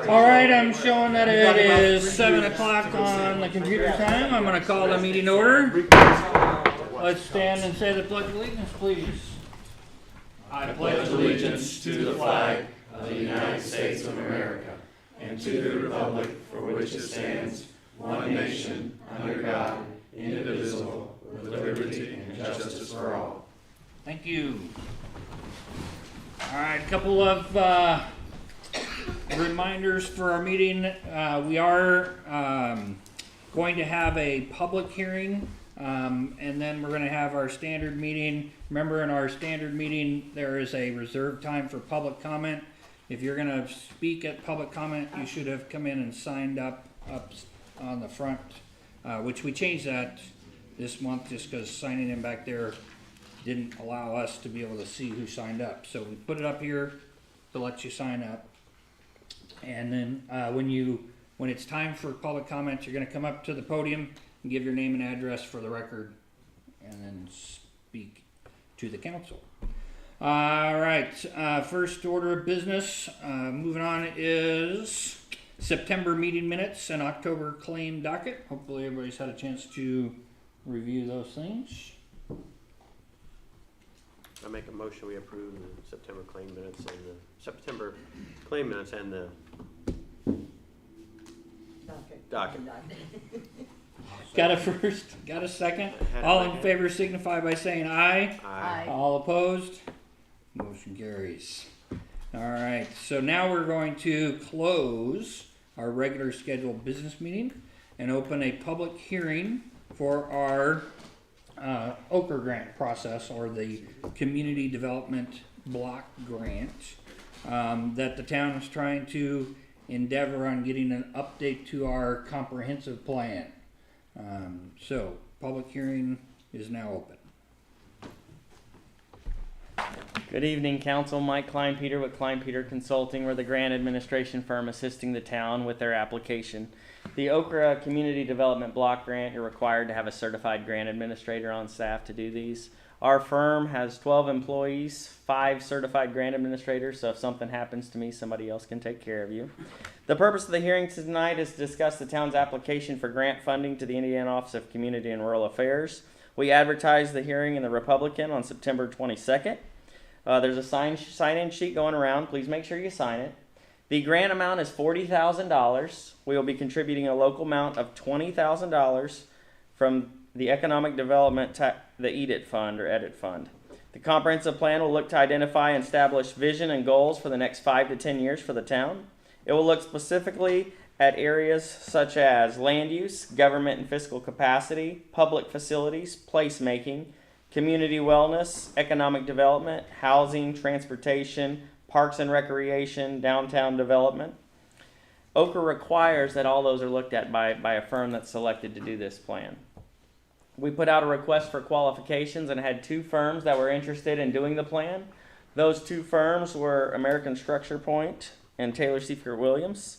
All right, I'm showing that it is 7 o'clock on the computer time. I'm going to call the meeting order. Let's stand and say the Pledge of Allegiance, please. I pledge allegiance to the flag of the United States of America and to the republic for which it stands, one nation, under God, indivisible, with liberty and justice for all. Thank you. All right, a couple of reminders for our meeting. We are going to have a public hearing, and then we're going to have our standard meeting. Remember, in our standard meeting, there is a reserved time for public comment. If you're going to speak at public comment, you should have come in and signed up on the front, which we changed that this month just because signing in back there didn't allow us to be able to see who signed up. So we put it up here to let you sign up. And then when it's time for public comments, you're going to come up to the podium and give your name and address for the record and then speak to the council. All right, first order of business, moving on, is September meeting minutes and October claim docket. Hopefully everybody's had a chance to review those things. I make a motion we approve the September claim minutes and the docket. Got a first, got a second. All in favor signify by saying aye. Aye. All opposed? Motion carries. All right, so now we're going to close our regular scheduled business meeting and open a public hearing for our Ochre grant process, or the Community Development Block Grant that the town is trying to endeavor on getting an update to our comprehensive plan. So, public hearing is now open. Good evening, Council. Mike Kleinpeter with Kleinpeter Consulting. We're the grant administration firm assisting the town with their application. The Ochre Community Development Block Grant, you're required to have a certified grant administrator on staff to do these. Our firm has 12 employees, 5 certified grant administrators, so if something happens to me, somebody else can take care of you. The purpose of the hearing tonight is to discuss the town's application for grant funding to the Indiana Office of Community and Rural Affairs. We advertised the hearing in the Republican on September 22nd. There's a sign-in sheet going around. Please make sure you sign it. The grant amount is $40,000. We will be contributing a local amount of $20,000 from the Economic Development, the EDIT Fund or EDIT Fund. The comprehensive plan will look to identify and establish vision and goals for the next 5 to 10 years for the town. It will look specifically at areas such as land use, government and fiscal capacity, public facilities, placemaking, community wellness, economic development, housing, transportation, parks and recreation, downtown development. Ochre requires that all those are looked at by a firm that's selected to do this plan. We put out a request for qualifications and had 2 firms that were interested in doing the plan. Those 2 firms were American Structure Point and Taylor Seifert Williams.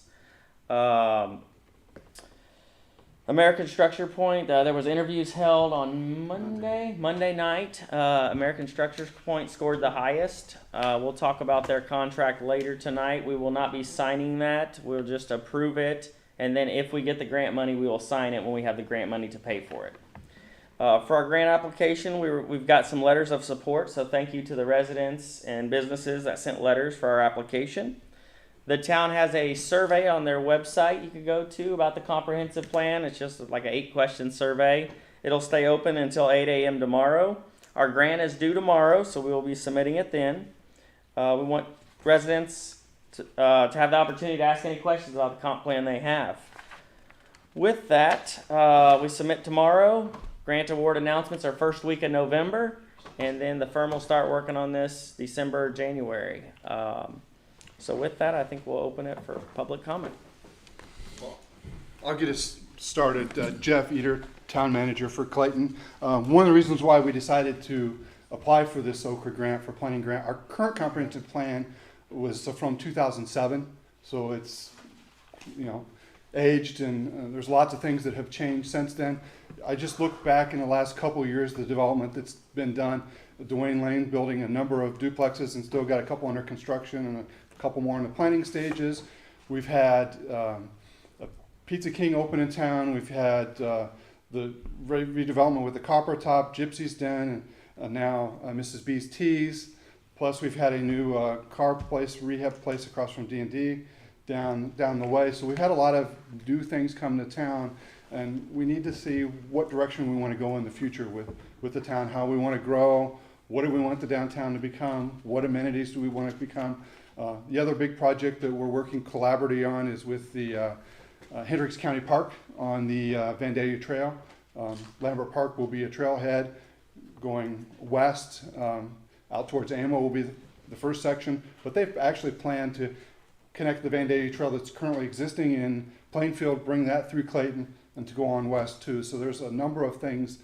American Structure Point, there was interviews held on Monday night. American Structure Point scored the highest. We'll talk about their contract later tonight. We will not be signing that. We'll just approve it. And then if we get the grant money, we will sign it when we have the grant money to pay for it. For our grant application, we've got some letters of support. So thank you to the residents and businesses that sent letters for our application. The town has a survey on their website you can go to about the comprehensive plan. It's just like an 8-question survey. It'll stay open until 8 a.m. tomorrow. Our grant is due tomorrow, so we will be submitting it then. We want residents to have the opportunity to ask any questions about the comp plan they have. With that, we submit tomorrow. Grant award announcements are first week of November, and then the firm will start working on this December, January. So with that, I think we'll open it for public comment. I'll get us started. Jeff Eder, town manager for Clayton. One of the reasons why we decided to apply for this Ochre grant, for planning grant, our current comprehensive plan was from 2007, so it's, aged, and there's lots of things that have changed since then. I just looked back in the last couple of years, the development that's been done. Dwayne Lane building a number of duplexes and still got a couple under construction and a couple more in the planning stages. We've had a Pizza King open in town. We've had the redevelopment with the Copper Top, Gypsy's Den, and now Mrs. B's Teas. Plus, we've had a new car place, rehab place across from D&D down the way. So we've had a lot of new things come to town, and we need to see what direction we want to go in the future with the town, how we want to grow, what do we want the downtown to become, what amenities do we want to become. The other big project that we're working collaboratively on is with the Hendricks County Park on the Vandalia Trail. Lambert Park will be a trailhead going west. Out towards Amo will be the first section, but they've actually planned to connect the Vandalia Trail that's currently existing in Plainfield, bring that through Clayton, and to go on west too. So there's a number of things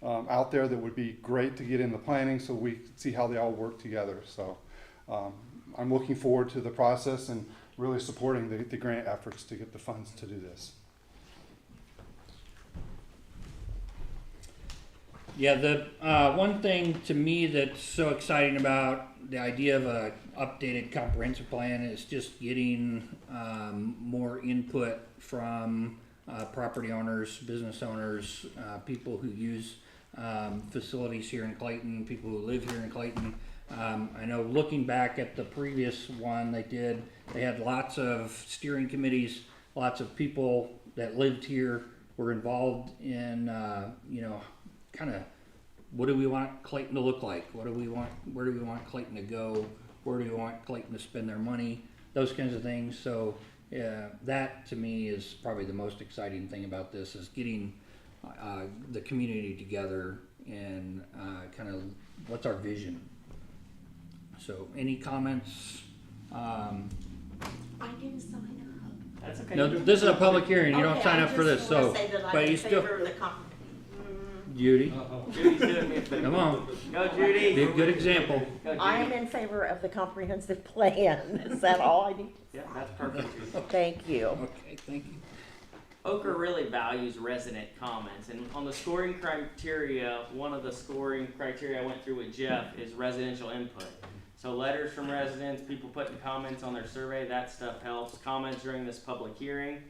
out there that would be great to get in the planning so we can see how they all work together. So I'm looking forward to the process and really supporting the grant efforts to get the funds to do this. Yeah, the one thing to me that's so exciting about the idea of a updated comprehensive plan is just getting more input from property owners, business owners, people who use facilities here in Clayton, people who live here in Clayton. I know looking back at the previous one they had lots of steering committees, lots of people that lived here were involved in, kind of what do we want Clayton to look like? Where do we want Clayton to go? Where do we want Clayton to spend their money? Those kinds of things. So that to me is probably the most exciting thing about this is getting the community together and kind of what's our vision. So any comments? I didn't sign up. That's okay. No, this is a public hearing. You don't Okay, sign I up for just this, wanna so, say that I'm but in you still, favor of the Judy, Judy's doing me a favor. come on, Go, Judy. be a good example. Go, Judy. I am in favor of the comprehensive plan. Is that all I need? Yeah, that's perfect. Judy. Thank you. Okay, thank you. Okra really values resident comments, and on the scoring criteria, one of the scoring criteria I went through with Jeff is residential input. So letters from residents, people putting comments on their survey, that stuff helps. Comments during this public hearing.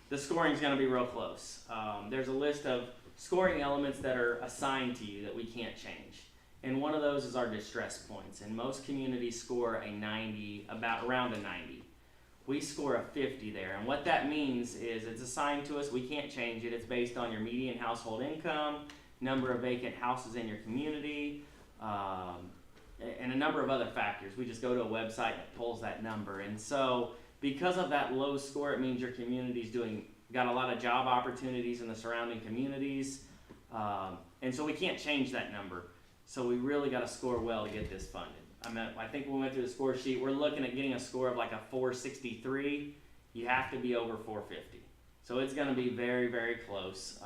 The scoring's gonna be real close. There's a list of scoring elements that are assigned to you that we can't change. And one of those is our distress points, and most communities score a 90, around a 90. We score a 50 there, and what that means is it's assigned to us, we can't change it. It's based on your median household income, number of vacant houses in your community, and a number of other factors. We just go to a website and it pulls that number. And so because of that low score, it means your community's got a lot of job opportunities in the surrounding communities, and so we can't change that number. So we really got to score well to get this funded. I think when we went through the score sheet, we're looking at getting a score of like a 463. You have to be over 450. So it's going to be very, very close.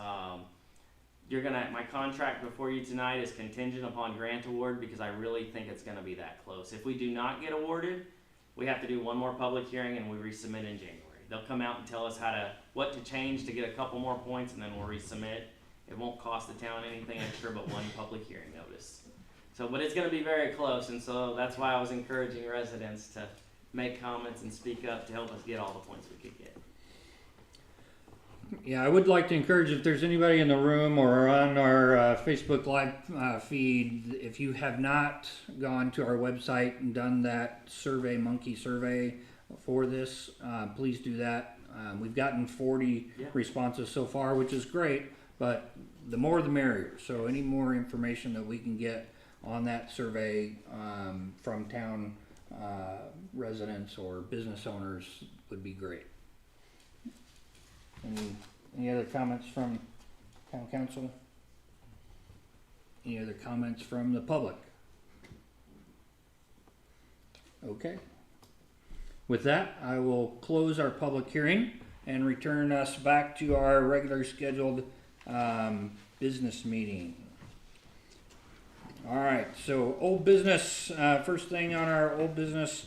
My contract before you tonight is contingent upon grant award because I really think it's going to be that close. If we do not get awarded, we have to do one more public hearing and we resubmit in January. They'll come out and tell us what to change to get a couple more points, and then we'll resubmit. It won't cost the town anything extra but one public hearing notice. But it's going to be very close, and so that's why I was encouraging residents to make comments and speak up to help us get all the points we could get. Yeah, I would like to encourage if there's anybody in the room or on our Facebook Live feed, if you have not gone to our website and done that monkey survey for this, please do that. We've gotten 40 responses so far, which is great, but the more the merrier. So any more information that we can get on that survey from town residents or business owners would be great. Any other comments from town council? Any other comments from the public? Okay. With that, I will close our public hearing and return us back to our regular scheduled business meeting. All right, so old business, first thing on our old business,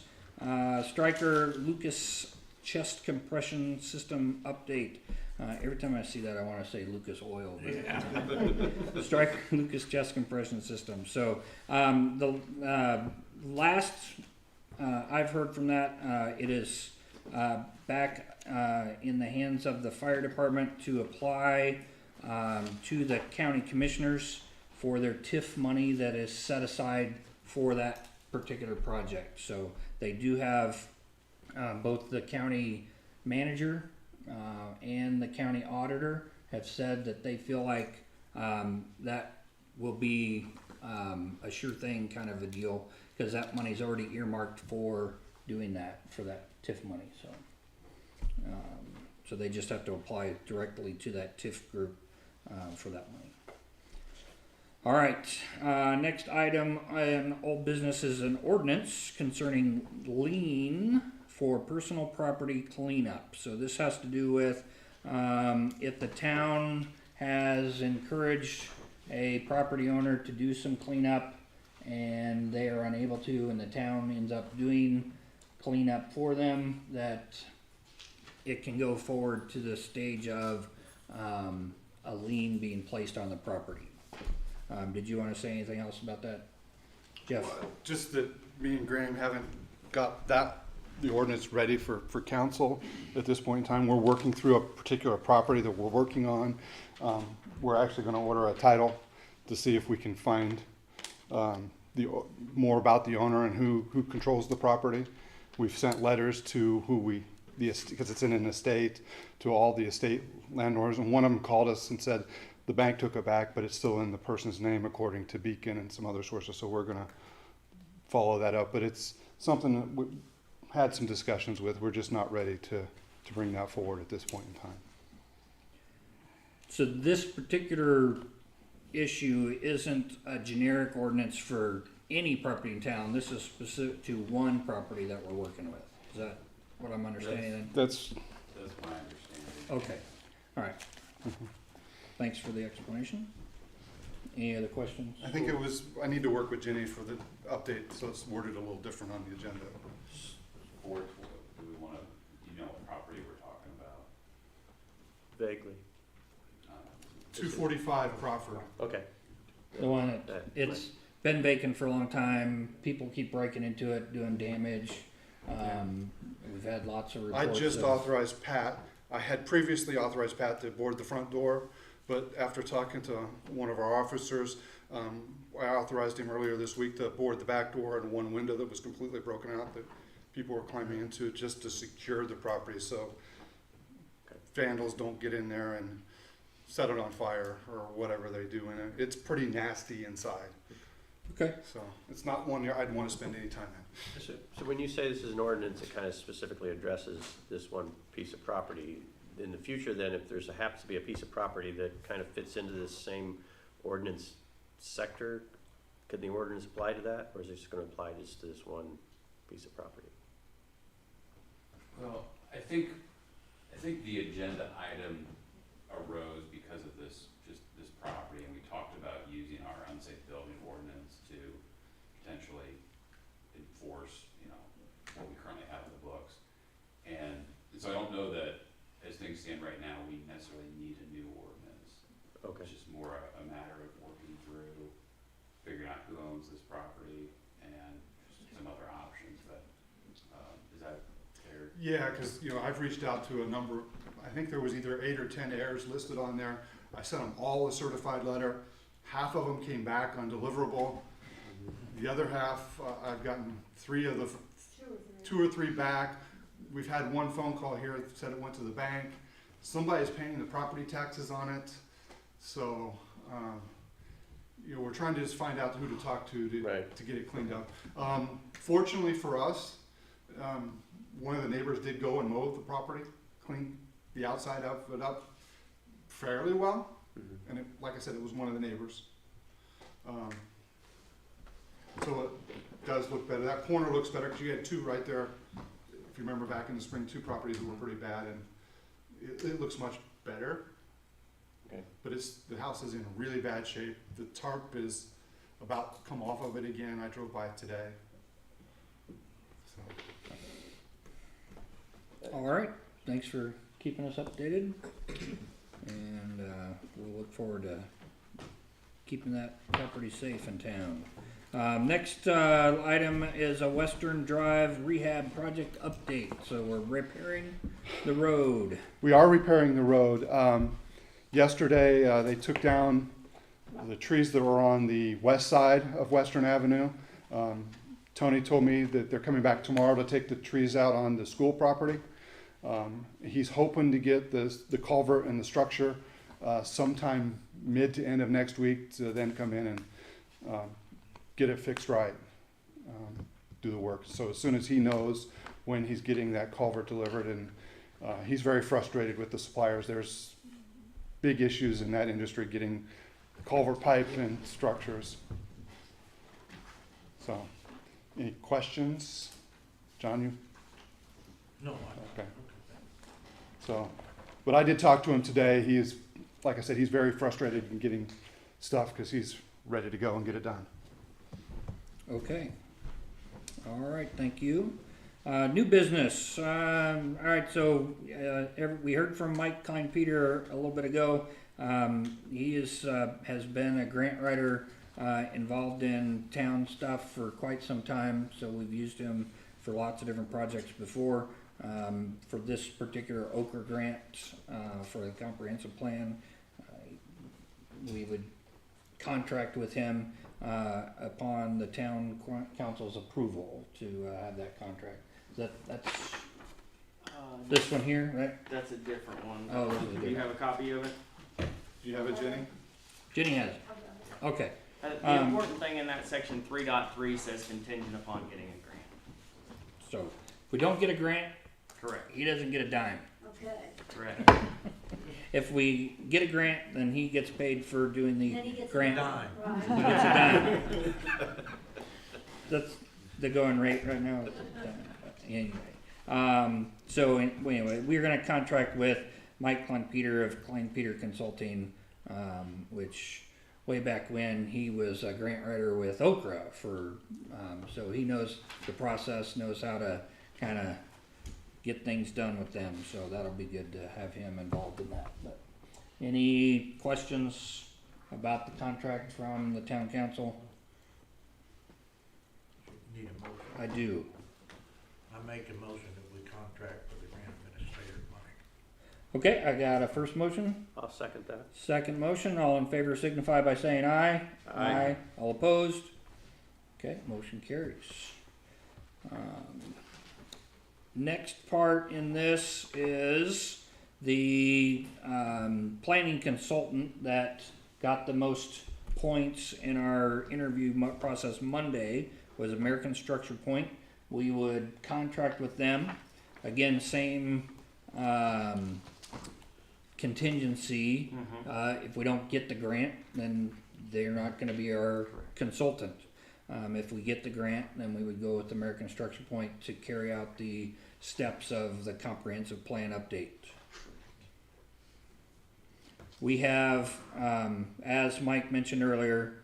Stryker Lucas chest compression system update. Every time I see that, I want to say Lucas Oil. But Stryker Lucas chest compression system. So the last I've heard from that, it is back in the hands of the fire department to apply to the county commissioners for their TIF money that is set aside for that particular project. So they do have both the county manager and the county auditor have said that they feel like that will be a sure thing kind of a deal, because that money's already earmarked for doing that, for that TIF money. So they just have to apply directly to that TIF group for that money. All right, next item on old business is an ordinance concerning lien for personal property cleanup. So this has to do with if the town has encouraged a property owner to do some cleanup and they are unable to, and the town ends up doing cleanup for them, that it can go forward to the stage of a lien being placed on the property. Did you want to say anything else about that, Jeff? Just that me and Graham haven't got the ordinance ready for council at this point in time. We're working through a particular property that we're working on. We're actually gonna order a title to see if we can find more about the owner and who controls the property. We've sent letters to because it's in an estate, to all the estate landlords, and one of them called us and said the bank took it back, but it's still in the person's name according to Beacon and some other sources, so we're gonna follow that up. But it's something that we had some discussions with. We're just not ready to bring that forward at this point in time. So this particular issue isn't a generic ordinance for any property in town. This is specific to one property that we're working with. Is that what I'm understanding then? That's my understanding. Okay, all right. Thanks for the explanation. Any other questions? I think I need to work with Jenny for the update, so it's worded a little different on the agenda. Or do we want to, what property we're talking about? Vaguely. 245 Crawford. Okay. The one that, it's been vacant for a long time. People keep breaking into it, doing damage. We've had lots of I reports. just authorized Pat. I had previously authorized Pat to board the front door, but after talking to one of our officers, I authorized him earlier this week to board the back door and one window that was completely broken out that people were climbing into, just to secure the property so vandals don't get in there and set it on fire or whatever they do in it. It's pretty nasty inside, Okay. so it's not one I'd want to spend any time in. So when you say this is an ordinance that kind of specifically addresses this one piece of property, in the future then, if there's happens to be a piece of property that kind of fits into this same ordinance sector, could the ordinance apply to that, or is it just going to apply just to this one piece of property? Well, I think the agenda item arose because of this property, and we talked about using our unsafe building ordinance to potentially enforce, what we currently have in the books. And so I don't know that, as things stand right now, we necessarily need a new ordinance. Okay. It's just more a matter of working through, figuring out who owns this property and some other options, but, is that fair? Yeah, because, I've reached out to a number, I think there was either 8 or 10 heirs listed on there. I sent them all a certified letter. Half of them came back undeliverable. The other half, I've gotten 2 or 3 back. We've had one phone call here that said it went to the bank. Somebody's paying the property taxes on it. So, we're trying to just find out who to talk to get it cleaned up. Fortunately for us, one of the neighbors did go and mow the property, clean the outside of it up fairly well. And like I said, it was one of the neighbors. So it does look better. That corner looks better because you had 2 right there. If you remember back in the spring, 2 properties that were pretty bad, and it looks much better. Okay. But the house is in really bad shape. The tarp is about to come off of it again. I drove by it today. So. All right. Thanks for keeping us updated. And we'll look forward to keeping that property safe in town. Next item is a Western Drive rehab project update. So we're repairing the road. We are repairing the road. Yesterday, they took down the trees that were on the west side of Western Avenue. Tony told me that they're coming back tomorrow to take the trees out on the school property. He's hoping to get the culvert and the structure sometime mid to end of next week to then come in and get it fixed right, do the work. So as soon as he knows when he's getting that culvert delivered, and he's very frustrated with the suppliers. There's big issues in that industry getting culvert pipe and structures. So, any questions? John, you? No, Okay. So, but I did talk to him today. He is, like I said, he's very frustrated in getting stuff because he's ready to go and get it done. Okay. All right, thank you. New business. All right, so we heard from Mike Klein-Peter a little bit ago. He has been a grant writer involved in town stuff for quite some time, so we've used him for lots of different projects before. For this particular Ochre grant for the comprehensive plan, we would contract with him upon the town council's approval to have that contract. That's this one here, right? That's a different one. Oh, this is Do you different. have a copy of it? Do you have it, Jenny? Jenny has it. Okay. The important thing in that section 3.3 says contingent upon getting a grant. So if we don't get a grant, Correct. he doesn't get a dime. Okay. Correct. If we get a grant, then he gets paid for doing the Then he gets a grant. dime. He gets a dime. That's the going rate right now. Anyway, so anyway, we're going to contract with Mike Klein-Peter of Klein-Peter Consulting, which way back when he was a grant writer with Okra for, so he knows the process, knows how to kind of get things done with them. So that'll be good to have him involved in that. But any questions about the contract from the town council? Need a motion. I do. I make a motion that we contract with the grant administrator, Mike. Okay, I got a first motion, I'll second that. second motion. All in favor signify by saying aye. Aye. All opposed? Okay, motion carries. Next part in this is the planning consultant that got the most points in our interview process Monday was American Structure Point. We would contract with them. Again, same contingency. If we don't get the grant, then they're not going to be our consultant. If we get the grant, then we would go with American Structure Point to carry out the steps of the comprehensive plan update. We have, as Mike mentioned earlier,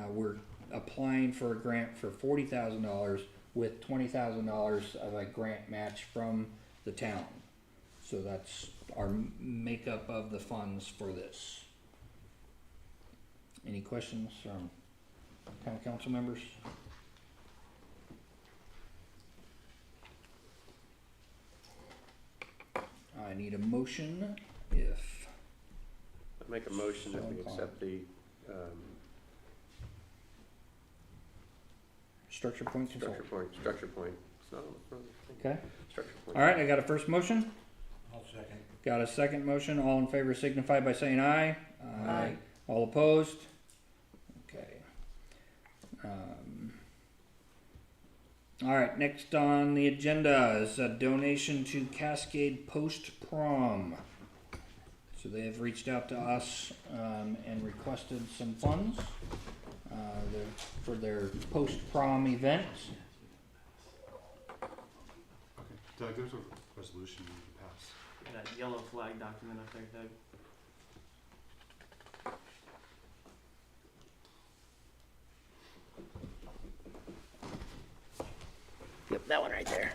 we're applying for a grant for $40,000 with $20,000 of a grant match from the town. So that's our makeup of the funds for this. Any questions from town council members? I need a motion if, I make a motion that we accept the structure point consultant. structure point. It's not on the front of the thing. Okay, Structure point. all right, I got a first motion, I'll second. got a second motion, all in favor signify by saying aye. Aye. All opposed? Okay. All right, next on the agenda is a donation to Cascade Post Prom. So they have reached out to us and requested some funds for their post prom event. Doug, there's a resolution you need to pass. That yellow flag document up there, Doug. Yep, that one right there.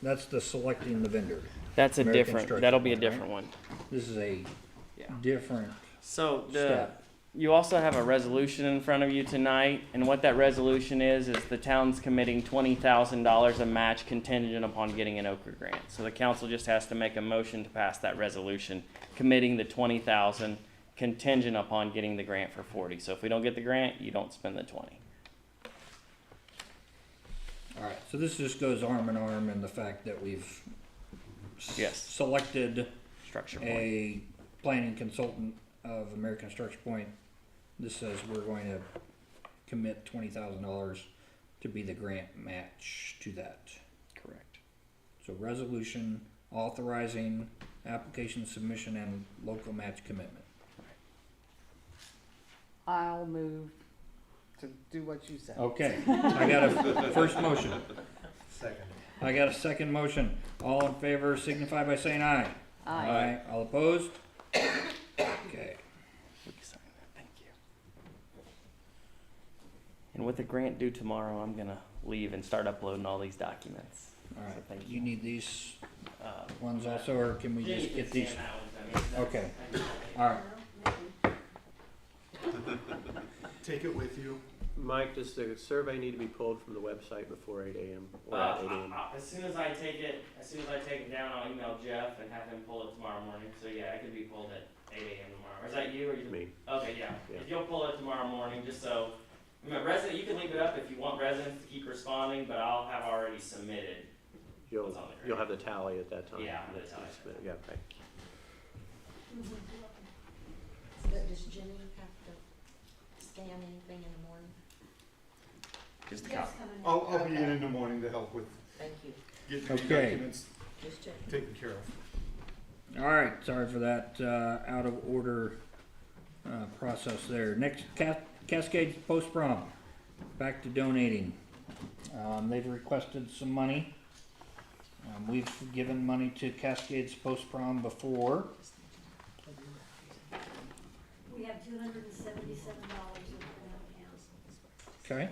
That's the selecting the vendor. That's a American different, Structure that'll be a Point, right? different one. This is a Yeah. different So the, step. You also have a resolution in front of you tonight, and what that resolution is the town's committing $20,000 a match contingent upon getting an Okra grant. So the council just has to make a motion to pass that resolution, committing the $20,000 contingent upon getting the grant for 40. So if we don't get the grant, you don't spend the 20. All right, so this just goes arm in arm in the fact that we've Yes. selected Structure point. a planning consultant of American Structure Point. This says we're going to commit $20,000 to be the grant match to that. Correct. So resolution authorizing application submission and local match commitment. I'll move to do what you said. Okay, I got a first motion. Second. I got a second motion. All in favor signify by saying aye. Aye. All opposed? Okay. We can sign that. Thank you. And with the grant due tomorrow, I'm gonna leave and start uploading all these documents. All right, thank you need these Uh, ones also, or can we just get these? Okay. Okay. All right. Take it with you. Mike, does the survey need to be pulled from the website before 8 a.m. or at 8 a.m.? As soon as I take it down, I'll email Jeff and have him pull it tomorrow morning. So yeah, it could be pulled at 8 a.m. tomorrow. Or is that you or you? Me. Okay, yeah. Yeah. If you'll pull it tomorrow morning, just so, I mean, resident, you can leave it up if you want residents to keep responding, but I'll have already submitted. You'll, What's on the you'll have the tally at that time. Yeah, I'll have the tally. Yeah, okay. But does Jenny have to scan anything in the morning? Just the Yes, copy. coming in. I'll be in the morning to help with Thank you. getting the Okay. documents Just checking. taken care of. All right, sorry for that, out of order, process there. Next, Cascades Post Prom, back to donating. They've requested some money. We've given money to Cascades Post Prom before. We have $277 in our accounts. Okay,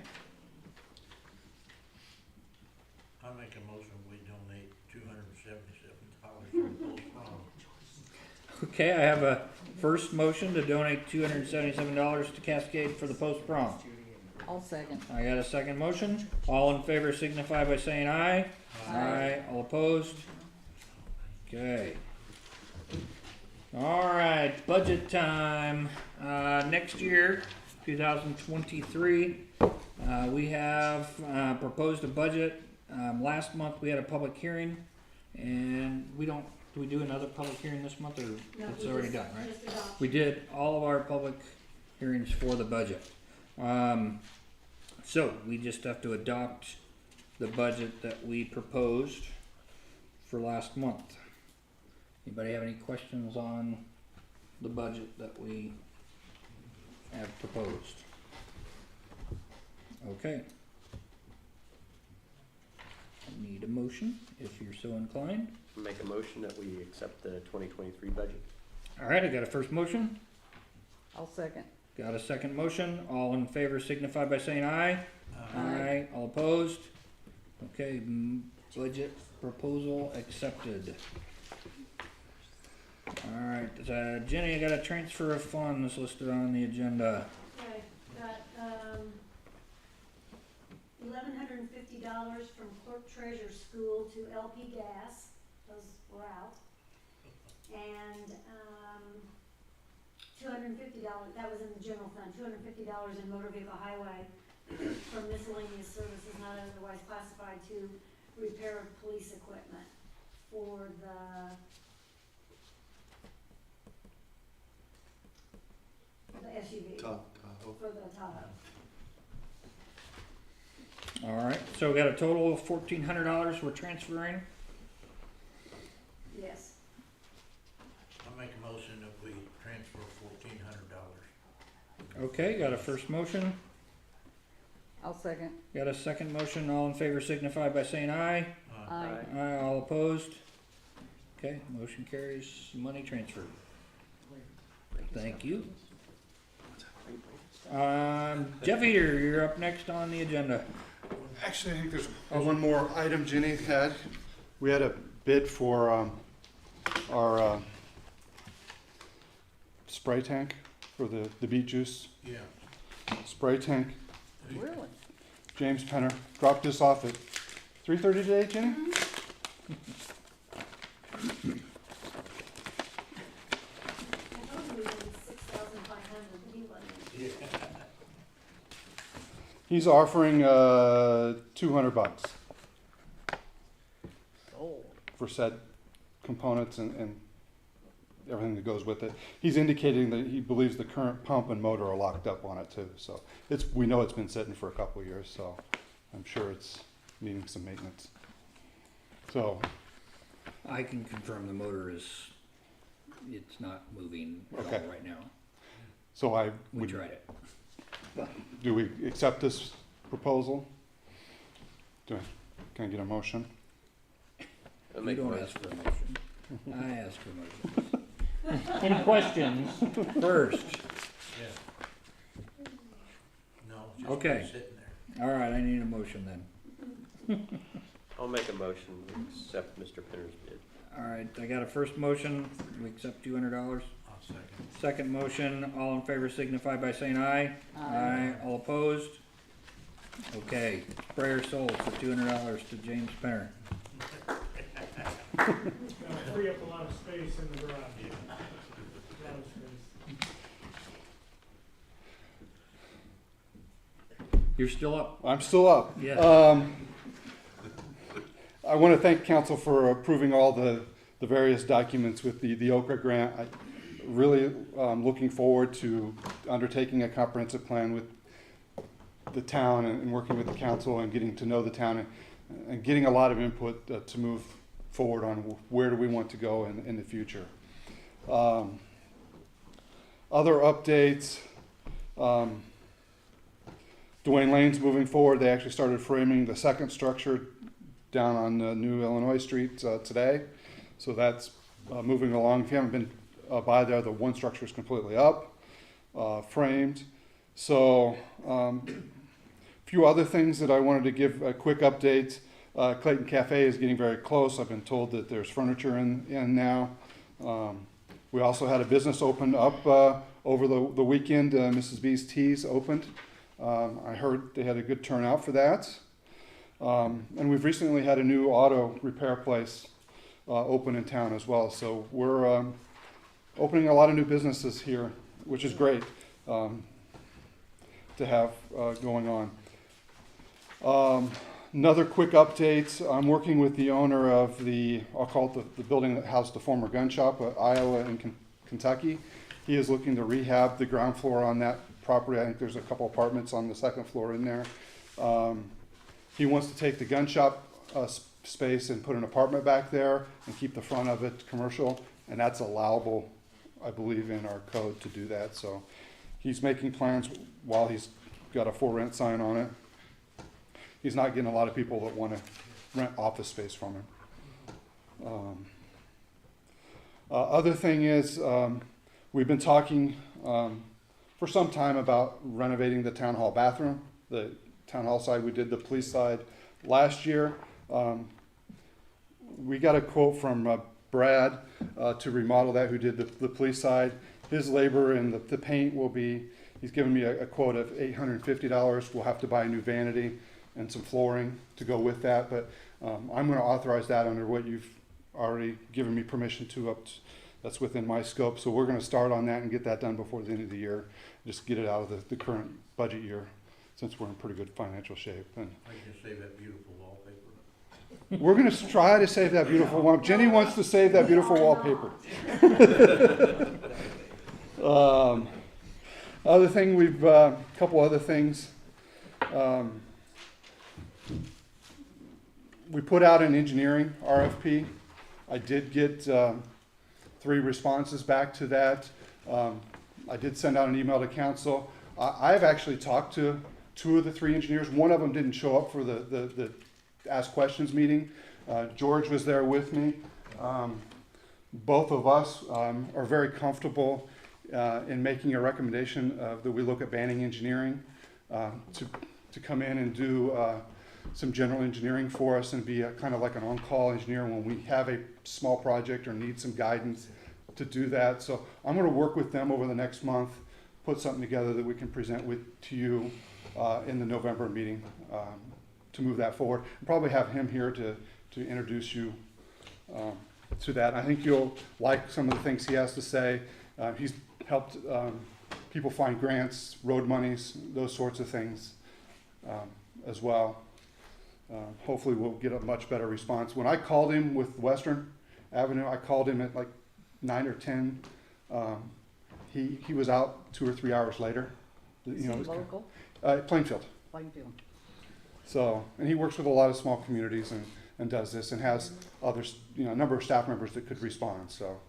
I make a motion, we donate $277 to the Post Prom. okay, I have a first motion to donate $277 to Cascade for the Post Prom. I'll second. I got a second motion. All in favor signify by saying aye. Aye. All opposed? Okay. All right, budget time. Next year, 2023, we have proposed a budget. Last month, we had a public hearing, and do we do another public hearing this month, or No, it's we already just- done, right? just adoption. We did all of our public hearings for the budget. So we just have to adopt the budget that we proposed for last month. Anybody have any questions on the budget that we have proposed? Okay. Need a motion, if you're so inclined. Make a motion that we accept the 2023 budget. All right, I got a first motion. I'll second. Got a second motion. All in favor signify by saying aye. Aye. All opposed? Okay, budget proposal accepted. All right, Jenny, I got a transfer of funds listed on the agenda. Okay, got, $1,150 from clerk treasurer school to LP gas, those were out. And, $250, that was in the general fund, $250 in motor vehicle highway from miscellaneous services not otherwise classified to repair of police equipment for the SUV, for the Tahoe. All right, so we got a total of $1,400 we're transferring. Yes. I make a motion that we transfer $1,400. Okay, got a first motion. I'll second. Got a second motion. All in favor signify by saying aye. Aye. Aye, all opposed? Okay, motion carries, money transferred. Thank you. Jeff Eater, you're up next on the agenda. Actually, I think there's one more item Jenny had. We had a bid for our spray tank for the beet juice. Yeah. Spray tank. Really? James Penner dropped this off at 3:30 today, Jenny? I told you we needed 6,500, but he wasn't. He's offering $200 Sold. for said components and everything that goes with it. He's indicating that he believes the current pump and motor are locked up on it too. So we know it's been sitting for a couple of years, so I'm sure it's needing some maintenance. So, I can confirm the motor it's not moving at Okay. all right now. so I We would, tried it. do we accept this proposal? Can I get a motion? I'll You make a don't motion. ask for a motion. I ask for motions. Any questions first? No, Okay. sitting there. All right, I need a motion then. I'll make a motion to accept Mr. Penner's bid. All right, I got a first motion, we accept $200. I'll second. Second motion, all in favor signify by saying aye. Aye. All opposed? Okay, sprayer sold for $200 to James Penner. Gonna free up a lot of space in the garage. A lot of space. You're still up? I'm still up. Yeah. I want to thank council for approving all the various documents with the Okra grant. I really looking forward to undertaking a comprehensive plan with the town and working with the council and getting to know the town and getting a lot of input to move forward on where do we want to go in the future. Other updates, Dwayne Lane's moving forward. They actually started framing the second structure down on New Illinois Street today. So that's moving along. If you haven't been by there, the one structure is completely up, framed. So a few other things that I wanted to give a quick update. Clayton Cafe is getting very close. I've been told that there's furniture in now. We also had a business open up over the weekend. Mrs. B's Teas opened. I heard they had a good turnout for that. And we've recently had a new auto repair place open in town as well. So we're opening a lot of new businesses here, which is great to have going on. Another quick update, I'm working with the owner of I'll call it the building that housed the former gun shop, Iowa and Kentucky. He is looking to rehab the ground floor on that property. I think there's a couple apartments on the second floor in there. He wants to take the gun shop space and put an apartment back there and keep the front of it commercial, and that's allowable, I believe, in our code to do that. So he's making plans while he's got a for rent sign on it. He's not getting a lot of people that want to rent office space from him. Other thing is, we've been talking for some time about renovating the town hall bathroom. The town hall side, we did the police side last year. We got a quote from Brad to remodel that, who did the police side. His labor and the paint will be, he's given me a quote of $850. We'll have to buy a new vanity and some flooring to go with that, but I'm going to authorize that under what you've already given me permission to that's within my scope. So we're going to start on that and get that done before the end of the year. Just get it out of the current budget year, since we're in pretty good financial shape. And I can save that beautiful wallpaper. we're going to try to save that beautiful wall. Jenny wants to save that beautiful wallpaper. Other thing, we've couple other things. We put out an engineering RFP. I did get 3 responses back to that. I did send out an email to council. I've actually talked to 2 of the 3 engineers. One of them didn't show up for the Ask Questions meeting. George was there with me. Both of us are very comfortable in making a recommendation that we look at banning engineering to come in and do some general engineering for us and be kind of like an on-call engineer when we have a small project or need some guidance to do that. So I'm going to work with them over the next month put something together that we can present to you in the November meeting to move that forward. And probably have him here to introduce you to that. I think you'll like some of the things he has to say. He's helped people find grants, road monies, those sorts of things as well. Hopefully we'll get a much better response. When I called him with Western Avenue, I called him at like 9 or 10. He was out 2 or 3 hours later. Is he local? Plainfield. Plainfield. So, and he works with a lot of small communities and does this and has others, a number of staff members that could respond. So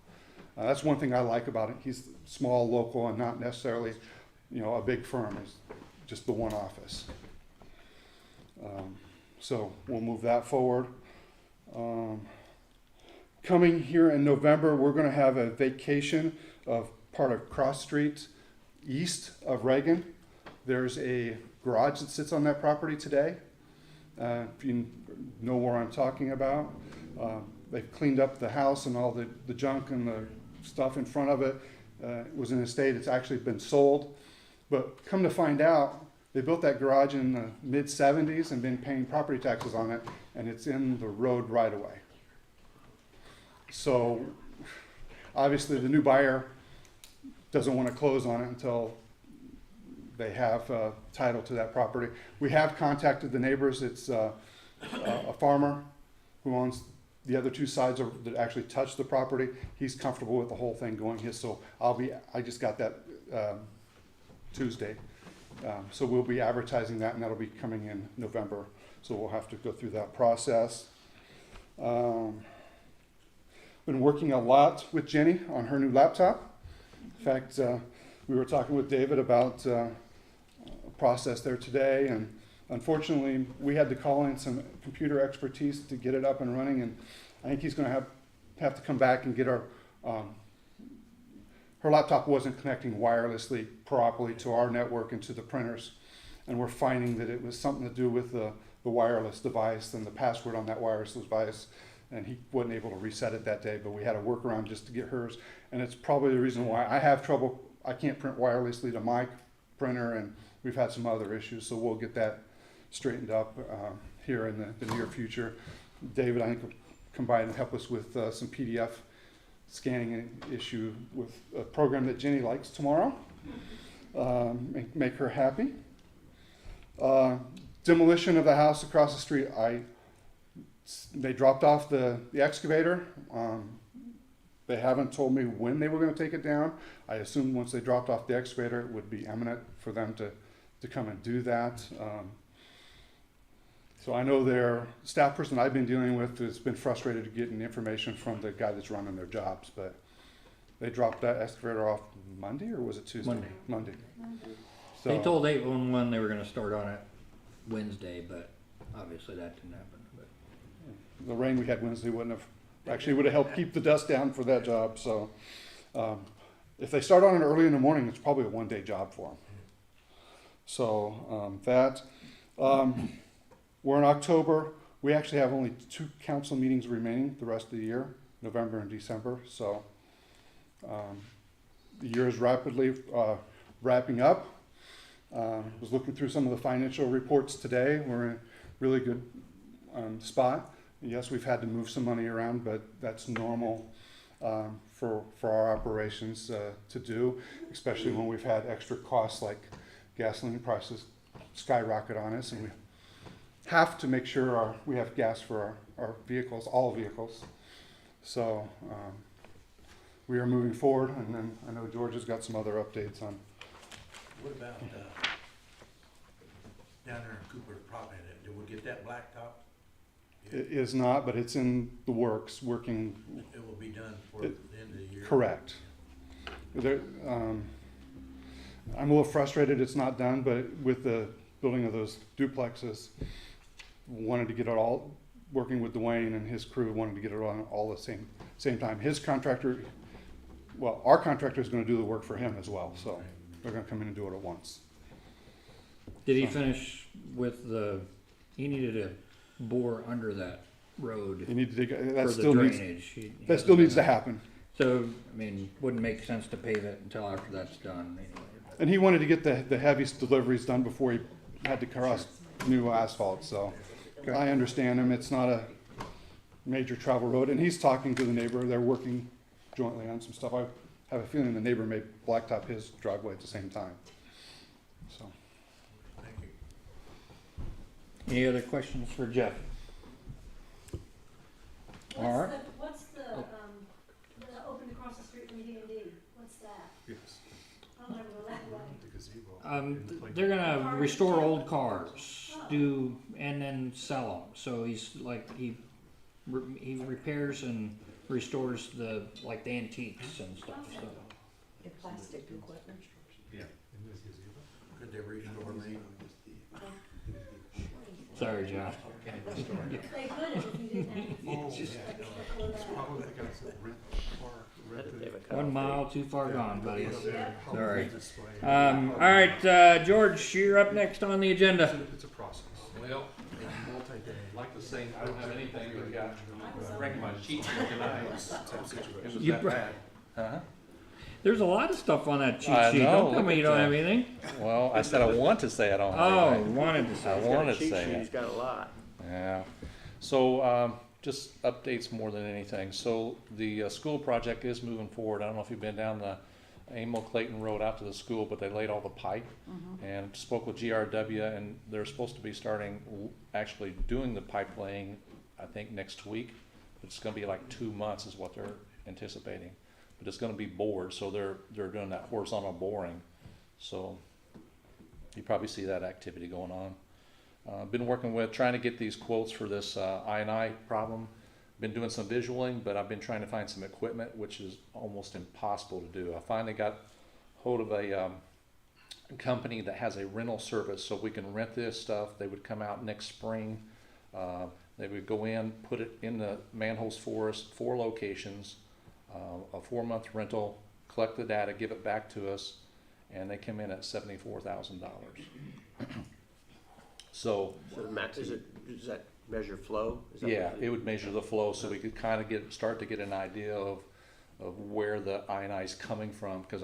that's one thing I like about it. He's small, local, and not necessarily, a big firm. It's just the one office. So we'll move that forward. Coming here in November, we're going to have a vacation of part of Cross Street east of Reagan. There's a garage that sits on that property today. If you know where I'm talking about, they've cleaned up the house and all the junk and the stuff in front of it. It was in a state, it's actually been sold. But come to find out, they built that garage in the mid-70s and been paying property taxes on it, and it's in the road right away. So obviously the new buyer doesn't want to close on it until they have title to that property. We have contacted the neighbors. It's a farmer who owns the other 2 sides that actually touch the property. He's comfortable with the whole thing going his, so I just got that Tuesday. So we'll be advertising that, and that'll be coming in November. So we'll have to go through that process. Been working a lot with Jenny on her new laptop. In fact, we were talking with David about a process there today, and unfortunately, we had to call in some computer expertise to get it up and running, and I think he's going to have to come back and get her laptop wasn't connecting wirelessly properly to our network and to the printers, and we're finding that it was something to do with the wireless device and the password on that wireless device, and he wasn't able to reset it that day, but we had a workaround just to get hers, and it's probably the reason why I have trouble. I can't print wirelessly to my printer, and we've had some other issues, so we'll get that straightened up here in the near future. David, I think, will come by and help us with some PDF scanning issue with a program that Jenny likes tomorrow. Make her happy. Demolition of the house across the street. They dropped off the excavator. They haven't told me when they were going to take it down. I assumed once they dropped off the excavator, it would be imminent for them to come and do that. So I know their staff person I've been dealing with has been frustrated getting information from the guy that's running their jobs, but they dropped that excavator off Monday, or was it Tuesday? Monday. So, They told 811 they were gonna start on it Wednesday, but obviously that didn't happen. But the rain we had Wednesday would have helped keep the dust down for that job. So if they start on it early in the morning, it's probably a one-day job for them. So we're in October. We actually have only 2 council meetings remaining the rest of the year, November and December. So the year is rapidly wrapping up. Was looking through some of the financial reports today. We're in a really good spot. Yes, we've had to move some money around, but that's normal for our operations to do, especially when we've had extra costs like gasoline prices skyrocket on us, and we have to make sure we have gas for our vehicles, all vehicles. So we are moving forward, and then I know George has got some other updates on. What about down there in Cooper property? Did we get that blacktop? It is not, but it's in the works, working. It will be done for the end of the year. Correct. There, I'm a little frustrated it's not done, but with the building of those duplexes, wanted to get it all, working with Dwayne and his crew, wanted to get it on all the same time. His contractor, well, our contractor is going to do the work for him as well, so they're going to come in and do it at once. did he finish with he needed to bore under that road You need to dig, for that the still needs, drainage? He that hasn't still done needs to happen. So, I mean, wouldn't make sense to pave it until after that's done anyway. And he wanted to get the heaviest deliveries done before he had to cross new asphalt, so I understand him. It's not a major travel road, and he's talking to the neighbor. They're working jointly on some stuff. I have a feeling the neighbor may blacktop his driveway at the same time, so. Any other questions for Jeff? All right. What's the open across the street from D&D? What's that? Yes. I don't ever go that way. They're gonna restore old cars, and then sell them. So he's like, he repairs and restores the antiques and stuff, so. The plastic equipment. Could they restore me? Sorry, John. They could if you didn't have to. They have a 1 mile too far gone, buddy. Yeah. Sorry. All right, George, you're up next on the agenda. It's a process. Well, I'd like to say I don't have anything, but I got bring my sheet here tonight. It was You that br- bad. Huh? There's a lot of stuff on that cheat I sheet. know, Don't tell me you look don't at have anything. Well, I said I want to say I don't have Oh, anything. wanted to I say. wanted to cheat say sheet, it. he's got a lot. Yeah. So just updates more than anything. So the school project is moving forward. I don't know if you've been down the Emil Clayton Road out to the school, but they laid all the pipe and spoke with GRW, and they're supposed to be starting actually doing the pipe laying, I think, next week. It's going to be like 2 months is what they're anticipating. But it's going to be bored, so they're doing that horizontal boring. So you probably see that activity going on. Been working with trying to get these quotes for this I&I problem. Been doing some visualing, but I've been trying to find some equipment, which is almost impossible to do. I finally got hold of a company that has a rental service, so we can rent this stuff. They would come out next spring. They would go in, put it in the manholes for us, 4 locations, a 4-month rental, collect the data, give it back to us, and they come in at $74,000. So Does that measure flow? Is that yeah, what it would measure the flow, so we could kind of start to get an idea of where the I&I is coming from, because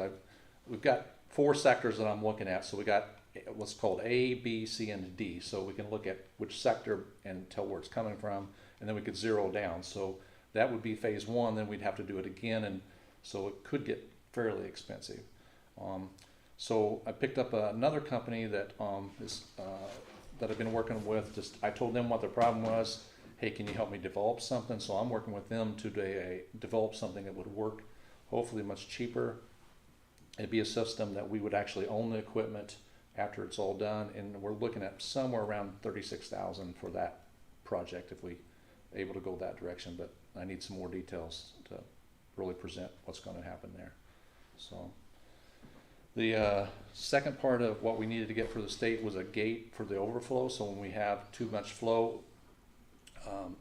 we've got 4 sectors that I'm looking at. So we got what's called A, B, C, and D. So we can look at which sector and tell where it's coming from, and then we could zero down. So that would be phase 1. Then we'd have to do it again, and so it could get fairly expensive. So I picked up another company that that I've been working with. I told them what the problem was. Hey, can you help me develop something? So I'm working with them to develop something that would work, hopefully much cheaper. It'd be a system that we would actually own the equipment after it's all done, and we're looking at somewhere around $36,000 for that project if we able to go that direction. But I need some more details to really present what's going to happen there. So. The second part of what we needed to get for the state was a gate for the overflow. So when we have too much flow,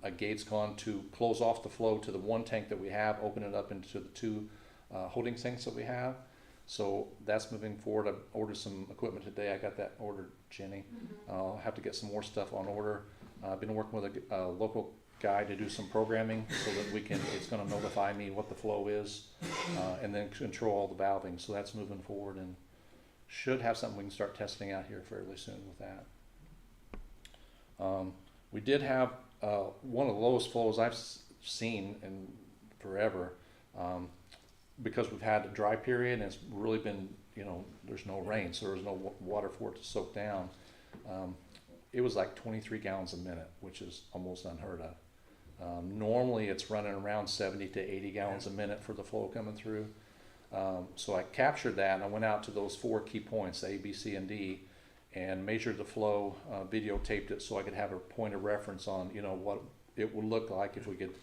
a gate's gone to close off the flow to the 1 tank that we have, open it up into the 2 holding tanks that we have. So that's moving forward. I've ordered some equipment today. I got that ordered, Jenny. I'll have to get some more stuff on order. I've been working with a local guy to do some programming so that it's going to notify me what the flow is, and then control all the valving. So that's moving forward, and should have something we can start testing out here fairly soon with that. We did have one of the lowest flows I've seen in forever, because we've had a dry period and it's really been, there's no rain, so there's no water for it to soak down. It was like 23 gallons a minute, which is almost unheard of. Normally it's running around 70 to 80 gallons a minute for the flow coming through. So I captured that, and I went out to those 4 key points, A, B, C, and D, and measured the flow, videotaped it so I could have a point of reference on, what it would look like if we could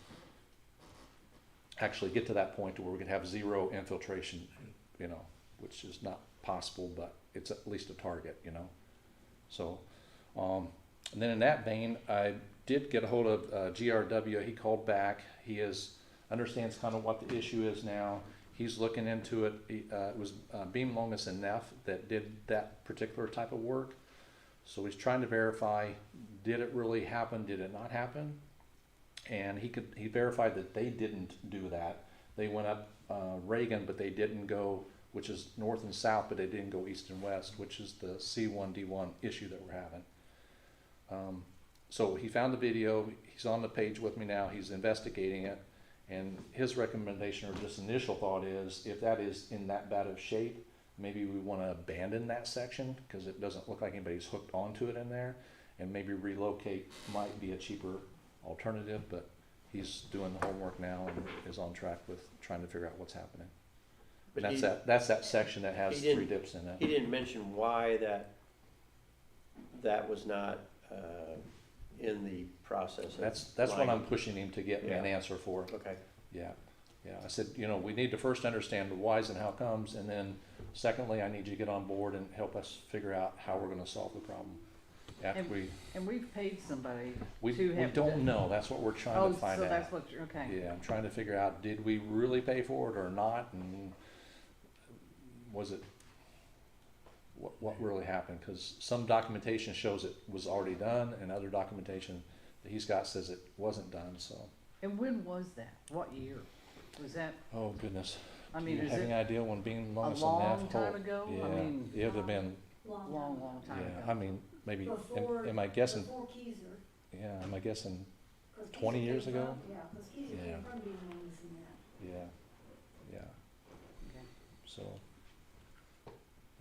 actually get to that point to where we could have 0 infiltration, which is not possible, but it's at least a target, So, and then in that vein, I did get a hold of GRW. He called back. He understands kind of what the issue is now. He's looking into it. It was Beam Longus and Neff that did that particular type of work. So he's trying to verify, did it really happen? Did it not happen? And he verified that they didn't do that. They went up Reagan, but they didn't go which is north and south, but it didn't go east and west, which is the C1D1 issue that we're having. So he found the video, he's on the page with me now, he's investigating it, and his recommendation or just initial thought is, if that is in that bad of shape, maybe we wanna abandon that section, cause it doesn't look like anybody's hooked onto it in there, and maybe relocate might be a cheaper alternative, but he's doing the homework now and is on track with trying to figure out what's happening. But And he- that's that section that has he 3 didn't- dips in it. He didn't mention why that was not, in the process. That's what I'm pushing him to get me an Yeah. answer for. Okay. Yeah, I said, we need to first understand the whys and how comes, and then secondly, I need you to get on board and help us figure out how we're gonna solve the problem. After And we've paid somebody we to have. don't know, that's what we're trying Oh, to find so out. that's what you're, okay. Yeah, I'm trying to figure out, did we really pay for it or not, and was it, what really happened? Cause some documentation shows it was already done, and other documentation that he's got says it wasn't done, so. And when was that? What year? Was that, Oh, goodness. I Do mean, you is have any it idea when Bean a Lomas and long Neff time Holt- ago? I Yeah, mean, it would have been, long time yeah, ago. I mean, maybe, Before, am I guessing, before Keizer. yeah, am I guessing, 'Cause 20 Keizer years came ago? from- Yeah, because Keizer Yeah. came from being Lomas and that. yeah, Okay. so.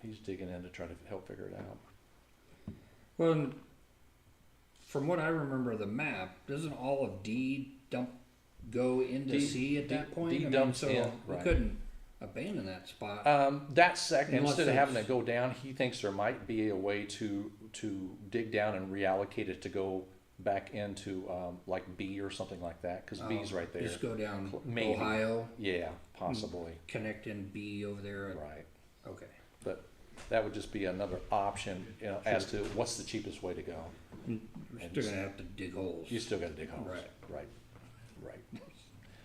He's digging in to try to help figure it out. Well, and from what I remember of the map, doesn't all of D dump go into D- C at that D- point? D I mean, dumps so in, we right. couldn't abandon that spot. That second, Unless instead of having it it's- go down, he thinks there might be a way to dig down and reallocate it to go back into, like B or something like that, cause B's right there. Just go down Maybe. Ohio, Yeah, possibly, connect in B over there. right. Okay. But that would just be another option, as to what's the cheapest way to go. We're still gonna have to dig holes. You still gotta dig holes. Right. Right.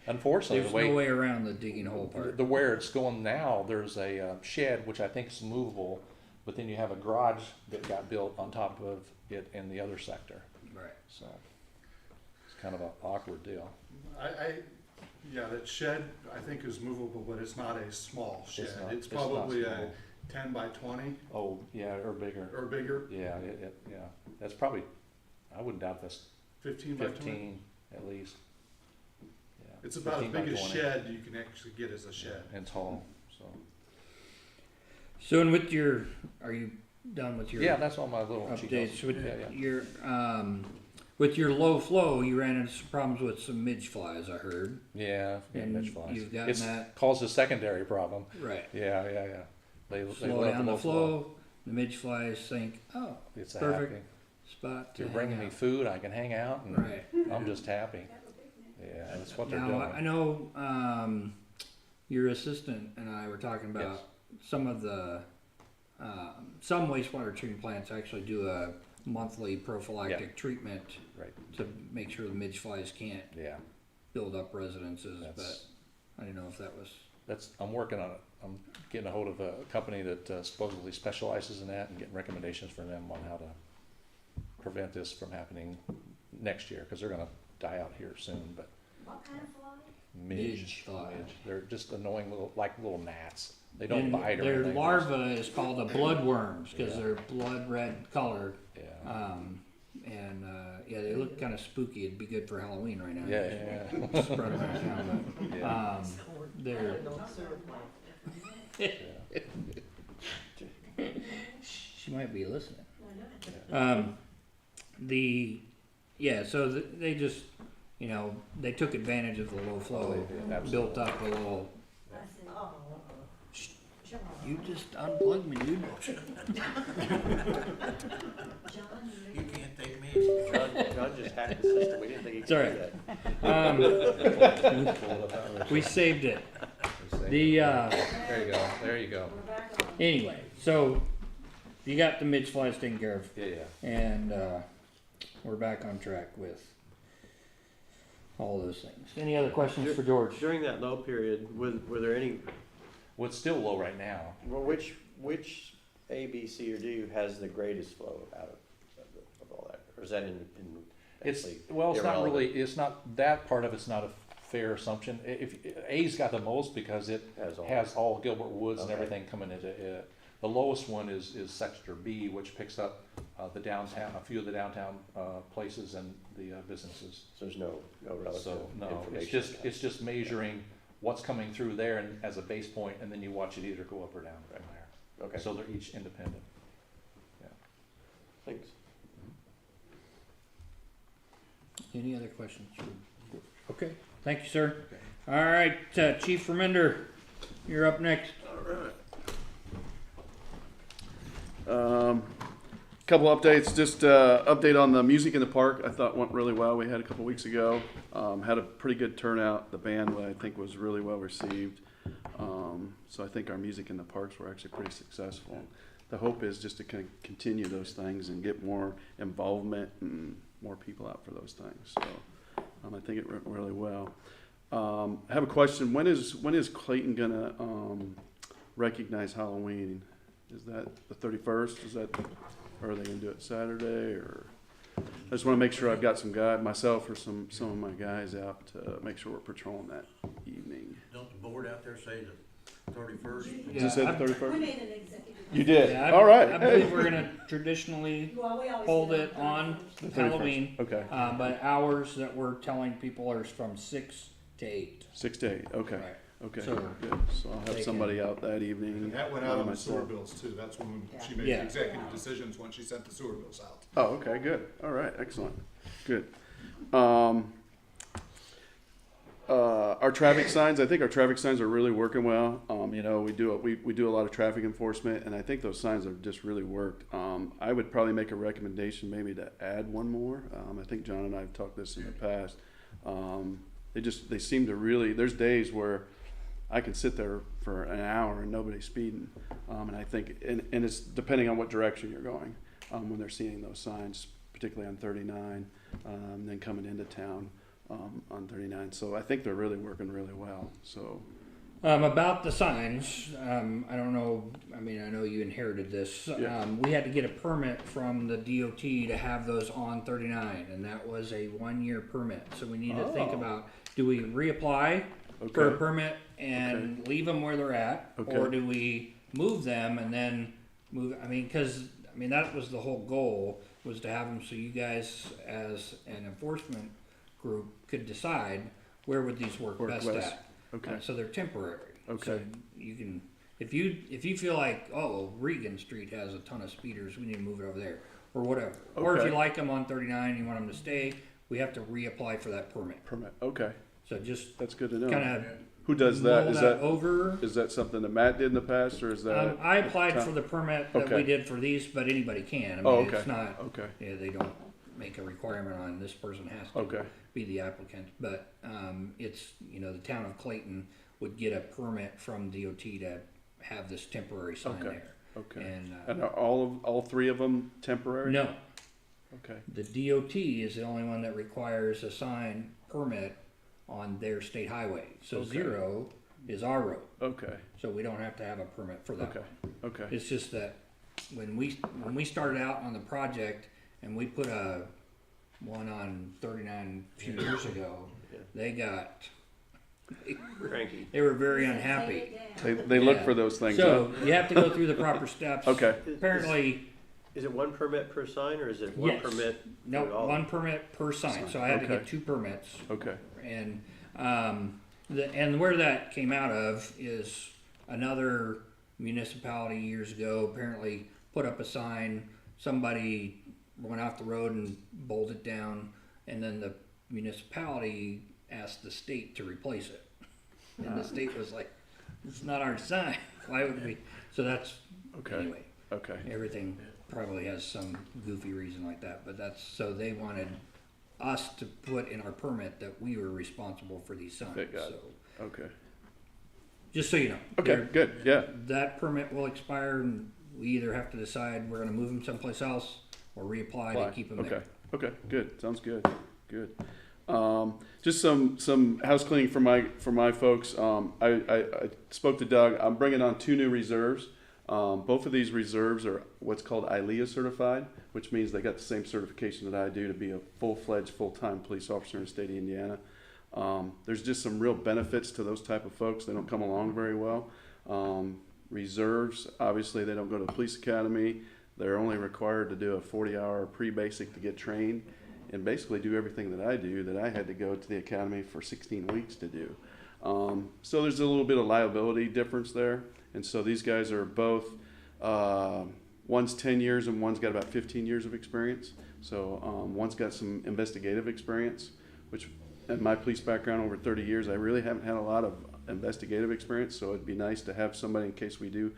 Unfortunately, There's the way, no way around the digging hole part. the where it's going now, there's a shed, which I think is movable, but then you have a garage that got built on top of it in the other sector, Right. so it's kind of an awkward deal. Yeah, that shed, I think is movable, but it's not a small shed. not- It's it's not probably a small. 10 by 20 Oh, yeah, or bigger. or bigger, Yeah, yeah, that's probably, I wouldn't doubt that's 15 by 20. 15 at least. Yeah, It's about as 15 by big a 20. shed you can actually get as a shed. And tall, so. So, and with your, are you done with your? Yeah, that's all my little Updates Cheetos. with Yeah, yeah. your, with your low flow, you ran into some problems with some midge flies, I heard. Yeah, And midge flies. you've gotten It's that- caused a secondary problem. Right. Yeah. They Slow let down the low flow, the midge flies think, oh, It's a perfect happy. spot to You're hang bringing me out. food, I can hang out, and Right. I'm just happy. Yeah, that's what they're Now, I doing. know, your assistant and I were talking about Yes. some of the, some wastewater treatment plants actually do a monthly prophylactic treatment Right. to make sure the midge flies can't Yeah, build up residences, but That's- I didn't know if that was, I'm working on it. I'm getting a hold of a company that supposedly specializes in that and getting recommendations from them on how to prevent this from happening next year, because they're gonna die out here soon, but What kind of fly? Midge fly. They're just annoying little gnats. They don't and bite or their anything. larva is called a bloodworms, cause Yeah. they're blood red color. Yeah. Yeah, they look kinda spooky, it'd be good for Halloween right now. Yeah. Spread around town, but, Yeah. they're, Yeah. she might be listening. I know. So they just, they took advantage of the low flow, built up a little, I see. John, you just unplugged me, dude. you John just hacked the system. We didn't think he could It's all do right. that. We saved it. There The, you go. we're back on. anyway, so you got the midge flies taken care of, Yeah. and, we're back on track with all those things. Any other questions for George? During that low period, were there any, Well, it's still low right now. well, which A, B, C, or D has the greatest flow out of all that? Or is that in It's, actually well, it's not irrelevant? really, it's not, that part of it's not fair assumption. If A's got the most because it has all Gilbert Woods and Okay. everything coming into it. The lowest one is Sector B, which picks up the downtown, a few of the downtown places and the businesses. So there's no relative So no, information. it's just measuring what's coming through there and as a base point, and then you watch it either go up or down from there. Okay, So they're each independent. thanks. Any other questions? Okay, thank you, sir. All right, Chief Remender, you're up next. Couple updates, just update on the music in the park. I thought went really well. We had a couple weeks ago. Had a pretty good turnout. The band, I think, was really well received. So I think our music in the parks were actually pretty successful. The hope is just to continue those things and get more involvement and more people out for those things. So I think it went really well. I have a question. When is Clayton gonna recognize Halloween? Is that the 31st? Or are they gonna do it Saturday? Or I just want to make sure I've got some guy myself or some of my guys out to make sure we're patrolling that evening. Don't the board out there say the 31st? Does it say the We 31st? made an executive. You did. Yeah, All right. I believe we're gonna traditionally Well, we always hold do it on The 31st. Halloween, Okay. but hours that we're telling people are from 6 to 8. 6 to 8. Okay. Right. Okay. So Good. So I'll have they somebody out that evening. And that went out on the sewer myself. bills too. That's when she made Yeah. the executive decisions, when she sent the sewer bills out. Oh, okay, good. All right, excellent. Good. Our traffic signs, I think our traffic signs are really working well. You know, we do a lot of traffic enforcement, and I think those signs have just really worked. I would probably make a recommendation maybe to add one more. I think John and I have talked this in the past. They seem to really, there's days where I can sit there for an hour and nobody's speeding. And I think, and it's depending on what direction you're going, when they're seeing those signs, particularly on 39, then coming into town, on 39. So I think they're really working really well. So, about the signs, I don't know, I mean, I know you inherited this. Yeah. We had to get a permit from the DOT to have those on 39, and that was a 1-year permit. So we need to think Oh. about, do we reapply for a okay, permit and leave them where they're at? Okay. Or do we move them and then move, that was the whole goal, was to have them so you guys as an enforcement group could decide where would these work Work best best. at. okay, So they're temporary. Okay. So you can, if you feel like, oh, Regan Street has a ton of speeders, we need to move it over there, or whatever. Or if Okay. you like them on 39, you want them to stay, we have to reapply for that permit. permit. Okay, So just that's good to know. kind of Who does that? mull Is that that over. is that something that Matt did in the past, or is that? I applied for the permit that we Okay. did for these, but anybody can. I mean, Oh, it's okay. not, Okay. they don't make a requirement on this person has to Okay. be the applicant. But it's, the town of Clayton would get a permit from DOT to have this temporary sign Okay. there. Okay. And And are all three of them temporary? no, Okay. the DOT is the only one that requires a sign permit on their state highway. So Okay. 0 is our road, Okay. so we don't have to have a permit for that. Okay. Okay. It's just that when we started out on the project and we put one on 39 a few years ago, Yeah. they were very unhappy. They look Yeah. for those things. So you have to go through the proper steps. Okay. Apparently, Is it one permit per sign, or is it one Yes. permit? no, for all? one permit per sign, so I had to Okay. get 2 permits. Okay. And and where that came out of is another municipality years ago apparently put up a sign. Somebody went off the road and bolted down, and then the municipality asked the state to replace it. And the state was like, "It's not our sign. Why would we?" So that's Okay. anyway. Okay. Everything probably has some goofy reason like that, but so they wanted us to put in our permit that we were responsible for these signs. They got it. So, Okay. just so you know. Okay. they're- Good. Yeah. That permit will expire, and we either have to decide we're gonna move them someplace else or reapply to keep them Okay. there. Okay. Good. Sounds good. Good. Just some house cleaning for my folks. I spoke to Doug. I'm bringing on 2 new reserves. Both of these reserves are what's called ILEA certified, which means they got the same certification that I do to be a full-fledged, full-time police officer in the state of Indiana. There's just some real benefits to those type of folks. They don't come along very well. Reserves, obviously, they don't go to the police academy. They're only required to do a 40-hour pre-basic to get trained and basically do everything that I do that I had to go to the academy for 16 weeks to do. So there's a little bit of liability difference there. And so these guys are both, one's 10 years and one's got about 15 years of experience. So one's got some investigative experience, which in my police background over 30 years, I really haven't had a lot of investigative experience. So it'd be nice to have somebody in case we do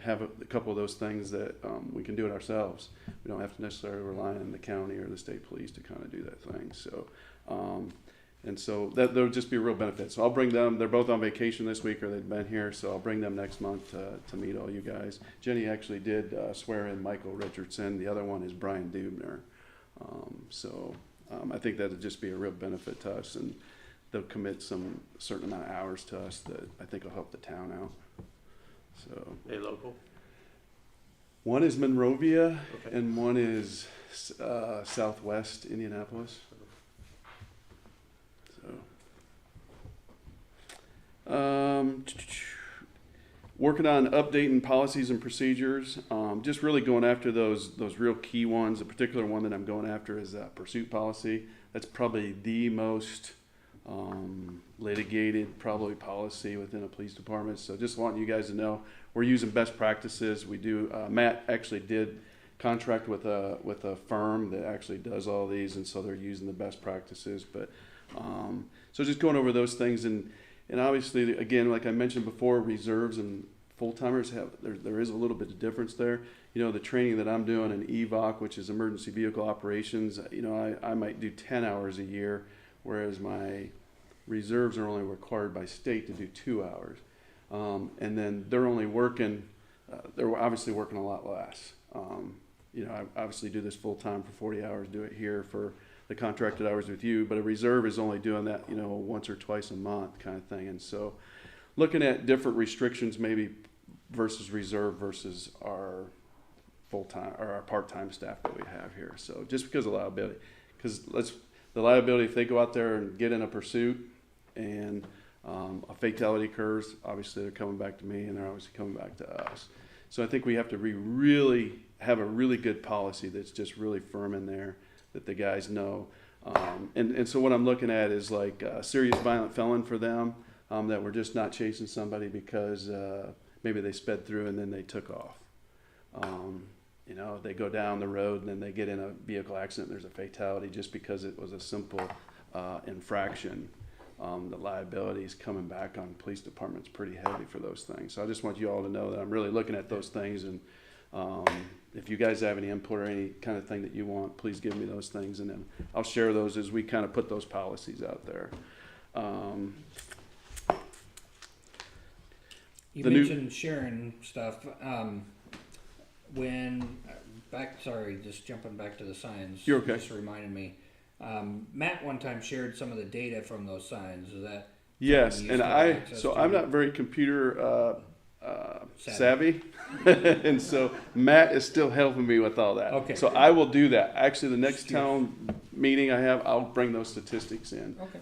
have a couple of those things that we can do it ourselves. We don't have to necessarily rely on the county or the state police to kind of do that thing. So, and so that there'll just be a real benefit. So I'll bring them. They're both on vacation this week, or they've been here. So I'll bring them next month to meet all you guys. Jenny actually did swear in Michael Richardson. The other one is Brian Dubner. I think that'll just be a real benefit to us, and they'll commit some certain amount of hours to us that I think will help the town out. So They local? one is Monrovia, Okay. and one is Southwest Indianapolis. So, working on updating policies and procedures. Just really going after those real key ones. A particular one that I'm going after is pursuit policy. That's probably the most litigated probably policy within a police department. So just wanting you guys to know we're using best practices. We do. Matt actually did contract with a firm that actually does all these, and so they're using the best practices. But so just going over those things, and obviously again, like I mentioned before, reserves and full-timers there is a little bit of difference there. You know, the training that I'm doing in EVOC, which is emergency vehicle operations, you know, I might do 10 hours a year, whereas my reserves are only required by state to do 2 hours. And then they're only working, they're obviously working a lot less. You know, I obviously do this full-time for 40 hours, do it here for the contracted hours with you, but a reserve is only doing that, you know, once or twice a month kind of thing. And so looking at different restrictions maybe versus reserve versus our full-time or our part-time staff that we have here. So just because of liability, because the liability, if they go out there and get in a pursuit and a fatality occurs, obviously they're coming back to me and they're obviously coming back to us. So I think we have to really have a really good policy that's just really firm in there that the guys know. And so what I'm looking at is like a serious violent felon for them, that we're just not chasing somebody because maybe they sped through and then they took off. You know, they go down the road and then they get in a vehicle accident, there's a fatality just because it was a simple infraction. The liability is coming back on police departments pretty heavy for those things. So I just want you all to know that I'm really looking at those things, and if you guys have any input or any kind of thing that you want, please give me those things, and then I'll share those as we kind of put those policies out there. You The new- mentioned sharing stuff. Just jumping back to the signs. You're okay. Just reminded me. Matt one time shared some of the data from those signs. Is that? Yes, something you and still have access to? I'm not very computer savvy, and so Matt is still helping me with all that. Okay. So I will do that. Actually, the next Excuse- town meeting I have, I'll bring those statistics in. Okay.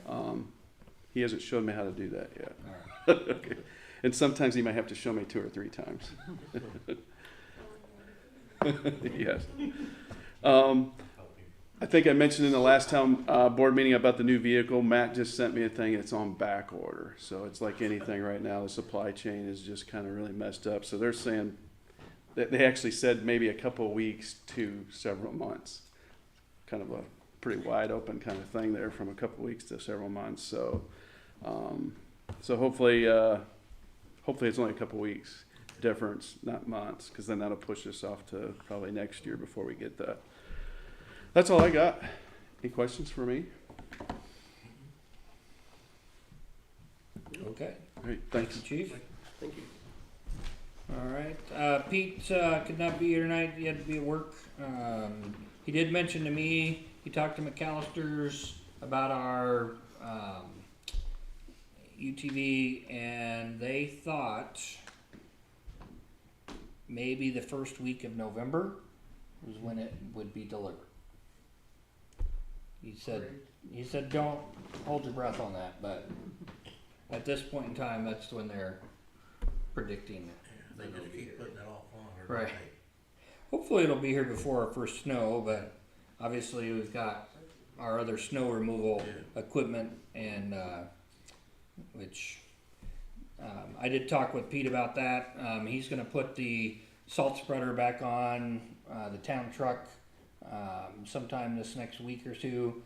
He hasn't shown me how to do that yet. All right. Okay. And sometimes he might have to show me 2 or 3 times. Yes. I think I mentioned in the last town board meeting about the new vehicle. Matt just sent me a thing. It's on back order. So it's like anything right now. The supply chain is just kind of really messed up. So they're saying that they actually said maybe a couple of weeks to several months. Kind of a pretty wide open kind of thing there, from a couple of weeks to several months. So, so hopefully it's only a couple of weeks difference, not months, because then that'll push us off to probably next year before we get that. That's all I got. Any questions for me? Okay. Great, Thank thanks. you, Chief. Thank you. All right. Pete could not be here tonight. He had to be at work. He did mention to me, he talked to McAllister's about our UTV, and they thought maybe the first week of November was when it would be delivered. He said don't hold your breath on that, but at this point in time, that's when they're predicting it. They just keep putting it off on her. Right. Hopefully it'll be here before our first snow, but obviously we've got our other snow removal equipment and, which, I did talk with Pete about that. He's gonna put the salt spreader back on, the town truck, sometime this next week or two.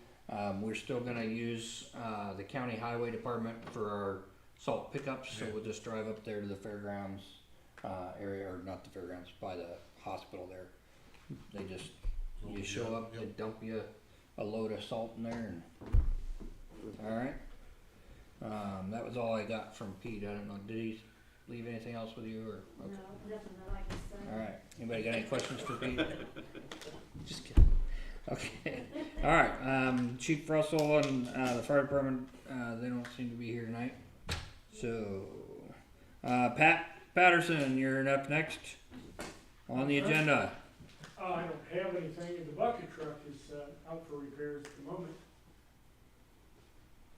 We're still gonna use, the county highway department for our salt pickups, so we'll just drive up there to the fairgrounds, area, or not the fairgrounds, by the hospital there. They just, you show up, they dump you a load of salt in there and, alright. That was all I got from Pete. I don't know, did he leave anything else with you or? No, Okay. nothing that I can say. Alright, anybody got any questions for Pete? Just kidding. Okay, alright, Chief Russell and, the fire department, they don't seem to be here tonight. So, Pat Patterson, you're up next on the agenda. I don't have anything, and the bucket truck is, out for repairs at the moment.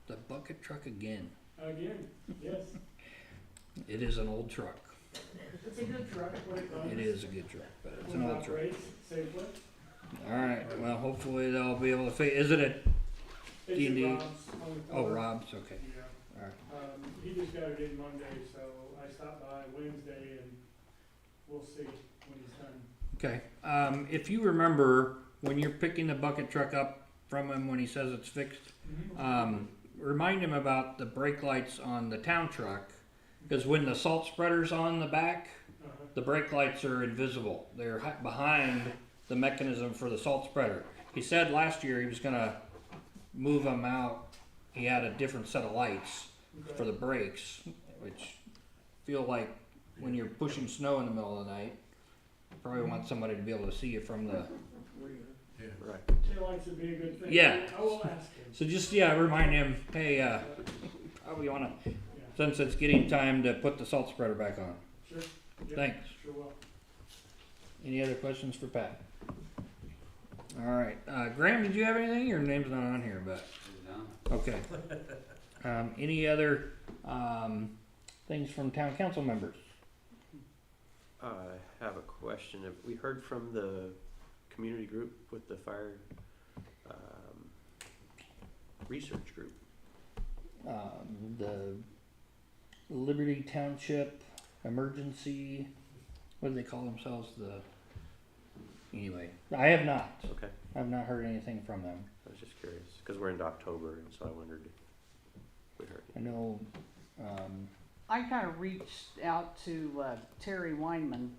The bucket truck again. Again, yes. It is an old truck. It's a good truck, what it does. It is a good truck, but it's When an it old truck. operates safely. Alright, well, hopefully they'll be able to is it a It's D&D? Rob's on the Oh, floor. Rob's, okay. Yeah. Alright. He just got it in Monday, so I stopped by Wednesday and we'll see when he's done. Okay, if you remember, when you're picking the bucket truck up from him when he says it's fixed, remind him about the brake lights on the town truck, because when the salt spreader's on the back, the brake lights are invisible. They're behind the mechanism for the salt spreader. He said last year he was gonna move them out. He had a different set of lights for the brakes, which feel like when you're pushing snow in the middle of the night, you probably want somebody to be able to see you from the. Right. Taillights would be a good thing. Yeah. I will ask him. So just remind him, hey, probably wanna, since it's getting time to put the salt spreader back on. Sure. Yeah, Thanks. Sure will. Any other questions for Pat? All right, Graham, did you have anything? Your name's not on here, but okay. Any other things from town council members? I have a question. Have we heard from the community group with the fire, research group? The Liberty Township Emergency, what do they call themselves? Anyway, I have not. Okay, I've not heard anything from them. I was just curious, because we're into October, and so I wondered if we heard. I know, I kind of reached out to Terry Weinman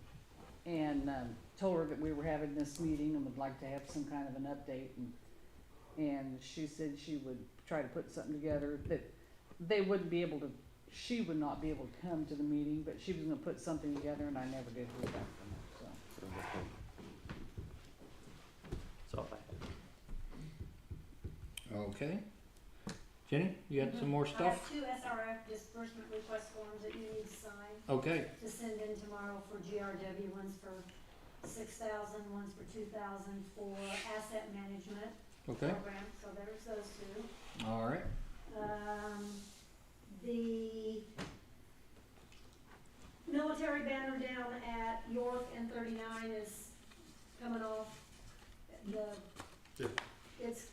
and told her that we were having this meeting and would like to have some kind of an update. And she said she would try to put something together, that they wouldn't be able to, she would not be able to come to the meeting, but she was gonna put something together, and I never did hear back from her, so. That's all I have. okay. Jenny, you had some more I stuff? have two SRF disbursement request forms that you need to sign Okay, to send in tomorrow for GRW, one's for 6,000, one's for 2,000 for asset management okay, program, so there's those two. all right. The military banner down at York and 39 is coming off. It's,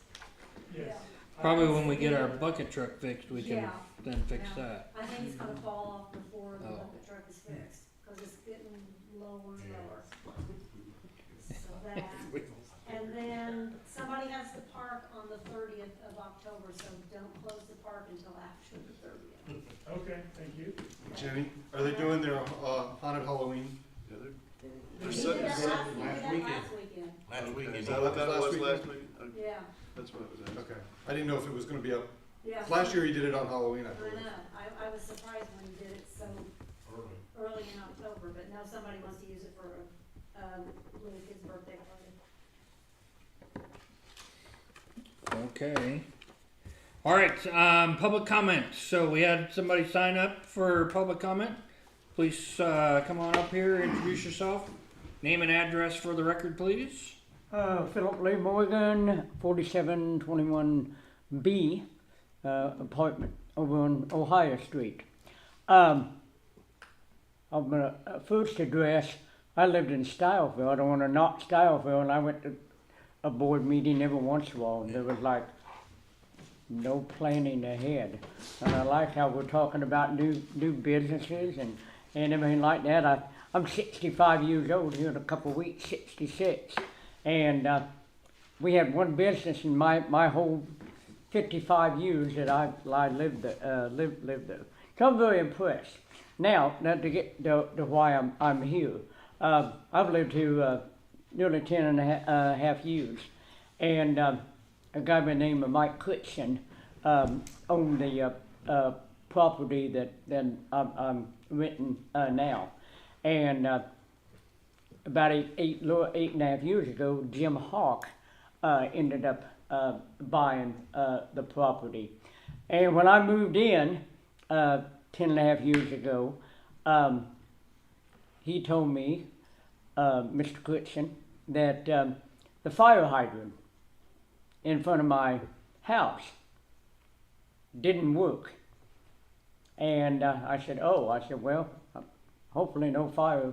Yes. Probably when we get our bucket truck fixed, we can Yeah. then fix Yeah. that. I think it's gonna fall off before the Oh. bucket truck is fixed, cause it's getting lower and lower. So that, and then somebody has to park on the 30th of October, so don't close the park until after the 30th. Okay, thank you. Jenny, are they doing their haunted Halloween? Yeah, We did that last weekend. Last weekend. Is that what that was last week? Okay, Yeah, that's what it was asking. Okay, I didn't know if it was gonna be up. yeah. Last year he did it on Halloween, I I believe. know, I was surprised when he did it so early in October, but now somebody wants to use it for a little kid's birthday party. Okay. All right, public comment. So we had somebody sign up for public comment. Please come on up here, introduce yourself. Name and address for the record, please. Philip Lee Morgan, 4721B, apartment over on Ohio Street. I'm gonna, first address, I lived in Styleville. I don't want to knock Styleville, and I went to a board meeting every once in a while, and there was like no planning ahead. And I like how we're talking about new businesses and everything like that. I'm 65 years old here in a couple of weeks, 66. And we had one business in my whole 55 years that I lived there. So I'm very impressed. Now to get to why I'm here. I've lived here nearly 10 and a half years. And a guy by the name of Mike Critchen owned the property that I'm renting now. And about eight and a half years ago, Jim Hawk ended up buying the property. And when I moved in 10 and a half years ago, he told me, Mr. Critchen, that the fire hydrant in front of my house didn't work. And I said, well, hopefully no fire.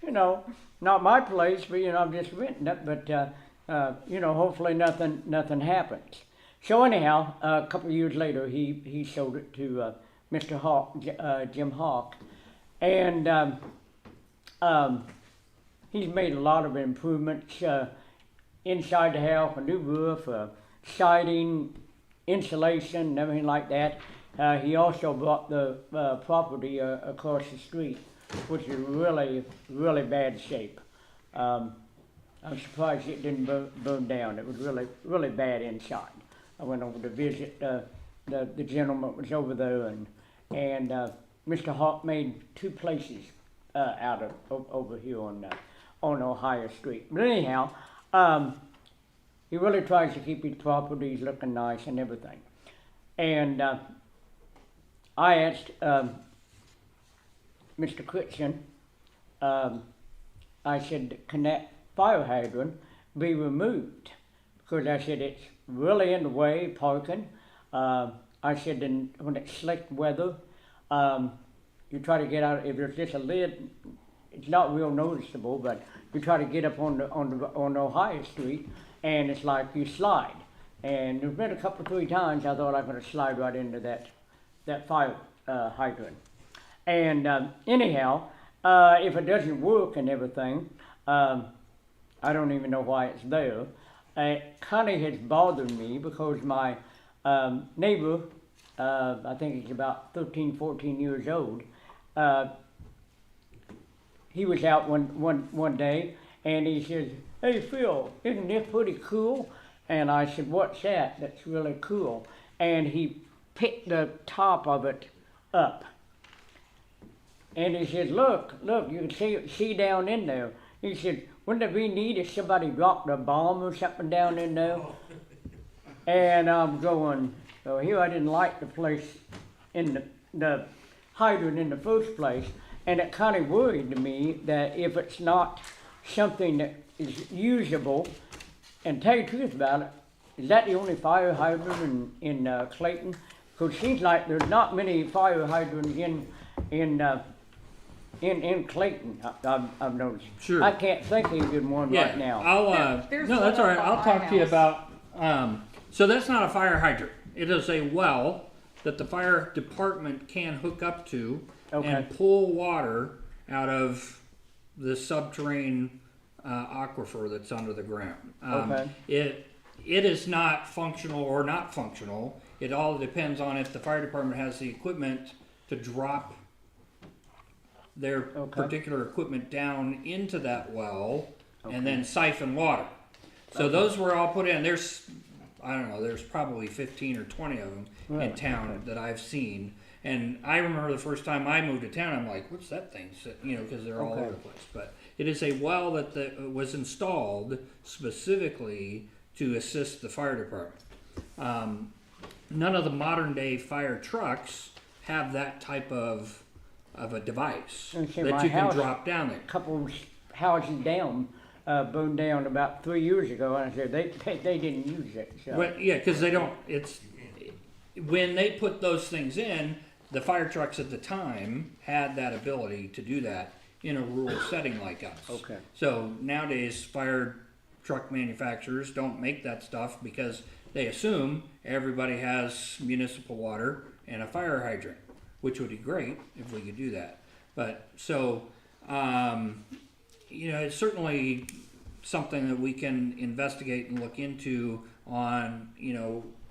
You know, not my place, but I'm just renting it. But hopefully nothing happens. So anyhow, a couple of years later, he sold it to Mr. Hawk, Jim Hawk, and he's made a lot of improvements inside the house, a new roof, siding, insulation, and everything like that. He also bought the property across the street, which is really bad shape. I'm surprised it didn't burn down. It was really bad inside. I went over to visit the gentleman that was over there, and Mr. Hawk made two places out of over here on Ohio Street. But anyhow, he really tries to keep his properties looking nice and everything. And I asked Mr. Critchen, I said, can that fire hydrant be removed? Because I said, it's really in the way, parking. I said, when it's slick weather, you try to get out, if there's just a lid, it's not real noticeable, but you try to get up on Ohio Street, and it's like you slide. And there's been a couple, 3 times I thought I was going to slide right into that fire hydrant. And anyhow, if it doesn't work and everything, I don't even know why it's there. It kind of has bothered me because my neighbor, I think he's about 13, 14 years old, he was out one day and he says, "Hey Phil, isn't this pretty cool?" And I said, "What's that? That's really cool." And he picked the top of it up. And he said, look, you can see down in there. He said, wouldn't it be neat if somebody dropped a bomb or something down in there? And I'm going, so here I didn't like the place in the hydrant in the first place. And it kind of worried me that if it's not something that is usable, and tell you the truth about it, is that the only fire hydrant in Clayton? Because it seems like there's not many fire hydrants in Clayton, I've noticed. Sure. I can't think of a good one right now. There's No, that's all right. one I'll by talk my to you house. about. So that's not a fire hydrant. It is a well that the fire department can hook up to and pull water out of the subterranean aquifer that's under the ground. It is not functional or not functional. It all depends on if the fire department has the equipment to drop their particular equipment down into that well and then siphon water. So those were all put in. There's, I don't know, there's probably 15 or 20 of them in town that I've seen. And I remember the first time I moved to town, I'm like, what's that thing? Because they're all over the place. But it is a well that was installed specifically to assist the fire department. None of the modern day fire trucks have that type of a device that you can drop down there. A couple houses down, burned down about 3 years ago, and I said they didn't use it. So. Well, yeah, because they don't. It's when they put those things in, the fire trucks at the time had that ability to do that in a rural setting like us. Okay. So nowadays, fire truck manufacturers don't make that stuff because they assume everybody has municipal water and a fire hydrant, which would be great if we could do that. But so, it's certainly something that we can investigate and look into on,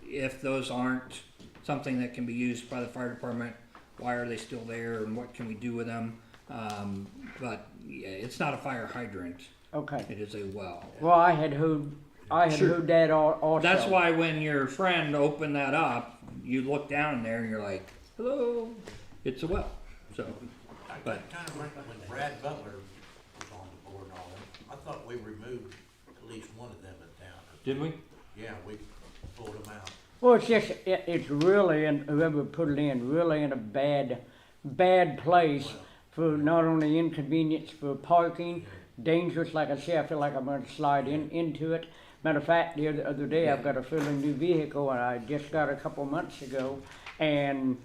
if those aren't something that can be used by the fire department, why are they still there and what can we do with them? But yeah, it's not a fire hydrant. Okay. It is a well. Well, I had heard that also. That's why when your friend opened that up, you look down there and you're like, hello, it's a well. So, but Kind of like when Brad Butler was on the board and all that, I thought we removed at least one of them in town. did we? Yeah, we pulled them out. Well, it's just it's really, and whoever put it in, really in a bad place for not only inconvenience for parking, dangerous. Like I say, I feel like I'm going to slide into it. Matter of fact, the other day I've got a fairly new vehicle, and I just got a couple months ago, and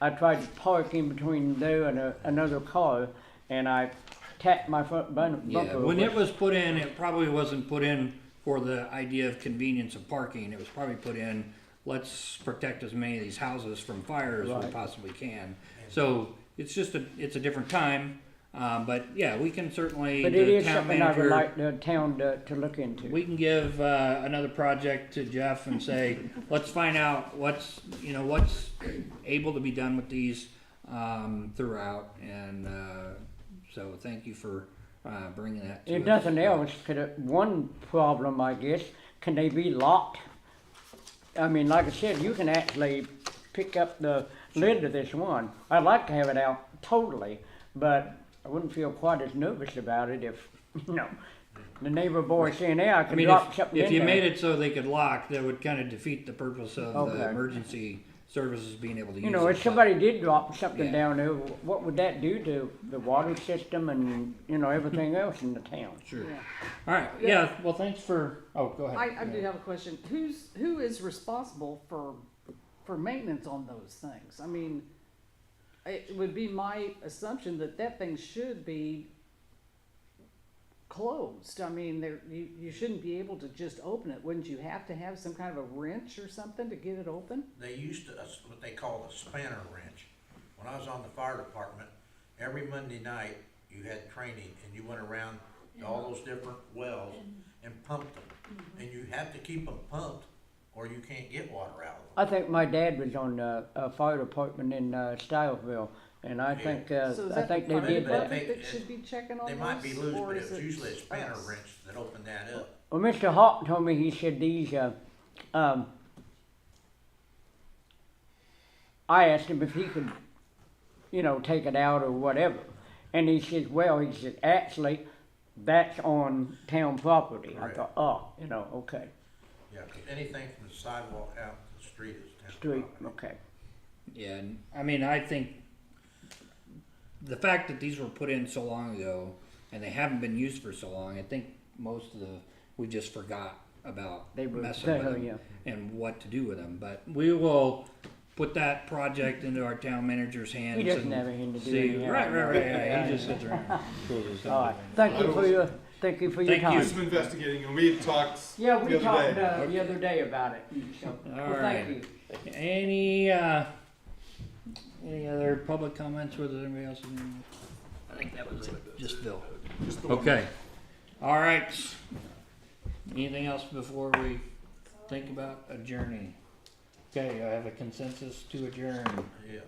I tried to park in between there and another car, and I tapped my front bumper. Yeah, when it was put in, it probably wasn't put in for the idea of convenience of parking. It was probably put in, let's protect as many of these houses from fire as we Right. possibly can. So it's just it's a different time. But yeah, we can certainly, But it the is town something I would manager, like the town to look into. we can give another project to Jeff and say, let's find out what's able to be done with these throughout. And so thank you for bringing that to If us. nothing else, one problem, I guess, can they be locked? I mean, like I said, you can actually pick up the lid to this one. I'd like to have it out totally, but I wouldn't feel quite as nervous about it if, the neighbor boy saying, yeah, I I can mean, drop something in if you there. made it so they could lock, that would kind of defeat the purpose of the Okay. emergency services being able to use You know, it. if somebody did drop something Yeah. down there, what would that do to the water system and, everything else in the town? Sure. Yeah. All right. Yeah. Well, thanks for. Oh, go ahead. I do have a question. Who is responsible for maintenance on those things? I mean, it would be my assumption that thing should be closed. I mean, you shouldn't be able to just open it. Wouldn't you have to have some kind of a wrench or something to get it open? They used to, what they call a spanner wrench. When I was on the fire department, every Monday night, you had training, and you went around to all those different wells and pumped them. And you have to keep them pumped, or you can't get water out of them. I think my dad was on a fire department in Styleville, and I think So is I that think the they fire did that. department that should be checking on They those? might be loose, or but is it's it usually a spanner us? wrench that opened that up. Well, Mr. Hawk told me, he said these, I asked him if he could, take it out or whatever. And he said, actually, that's on town property. Correct. I thought, okay, Yeah, 'cause anything from the sidewalk out to the street is town street, property. okay. Yeah. And, I mean, I think the fact that these were put in so long ago and they haven't been used for so long, I think most of we just forgot about They were messing there, with them yeah. and what to do with them. But we will put that project into our town manager's hands. He doesn't and have anything to do see. anyhow. Right. Yeah, he just sits around. All right, thank you for your Thank you. time. Some investigating, and we had talked Yeah, we the other talked day. the other day about it, so, All well, thank right. you. Any other public comments? Was there anybody else? I think that was it. Just Bill. Just the one. Okay. All right. Anything else before we think about adjourning? Okay, I have a consensus to adjourn. Yeah.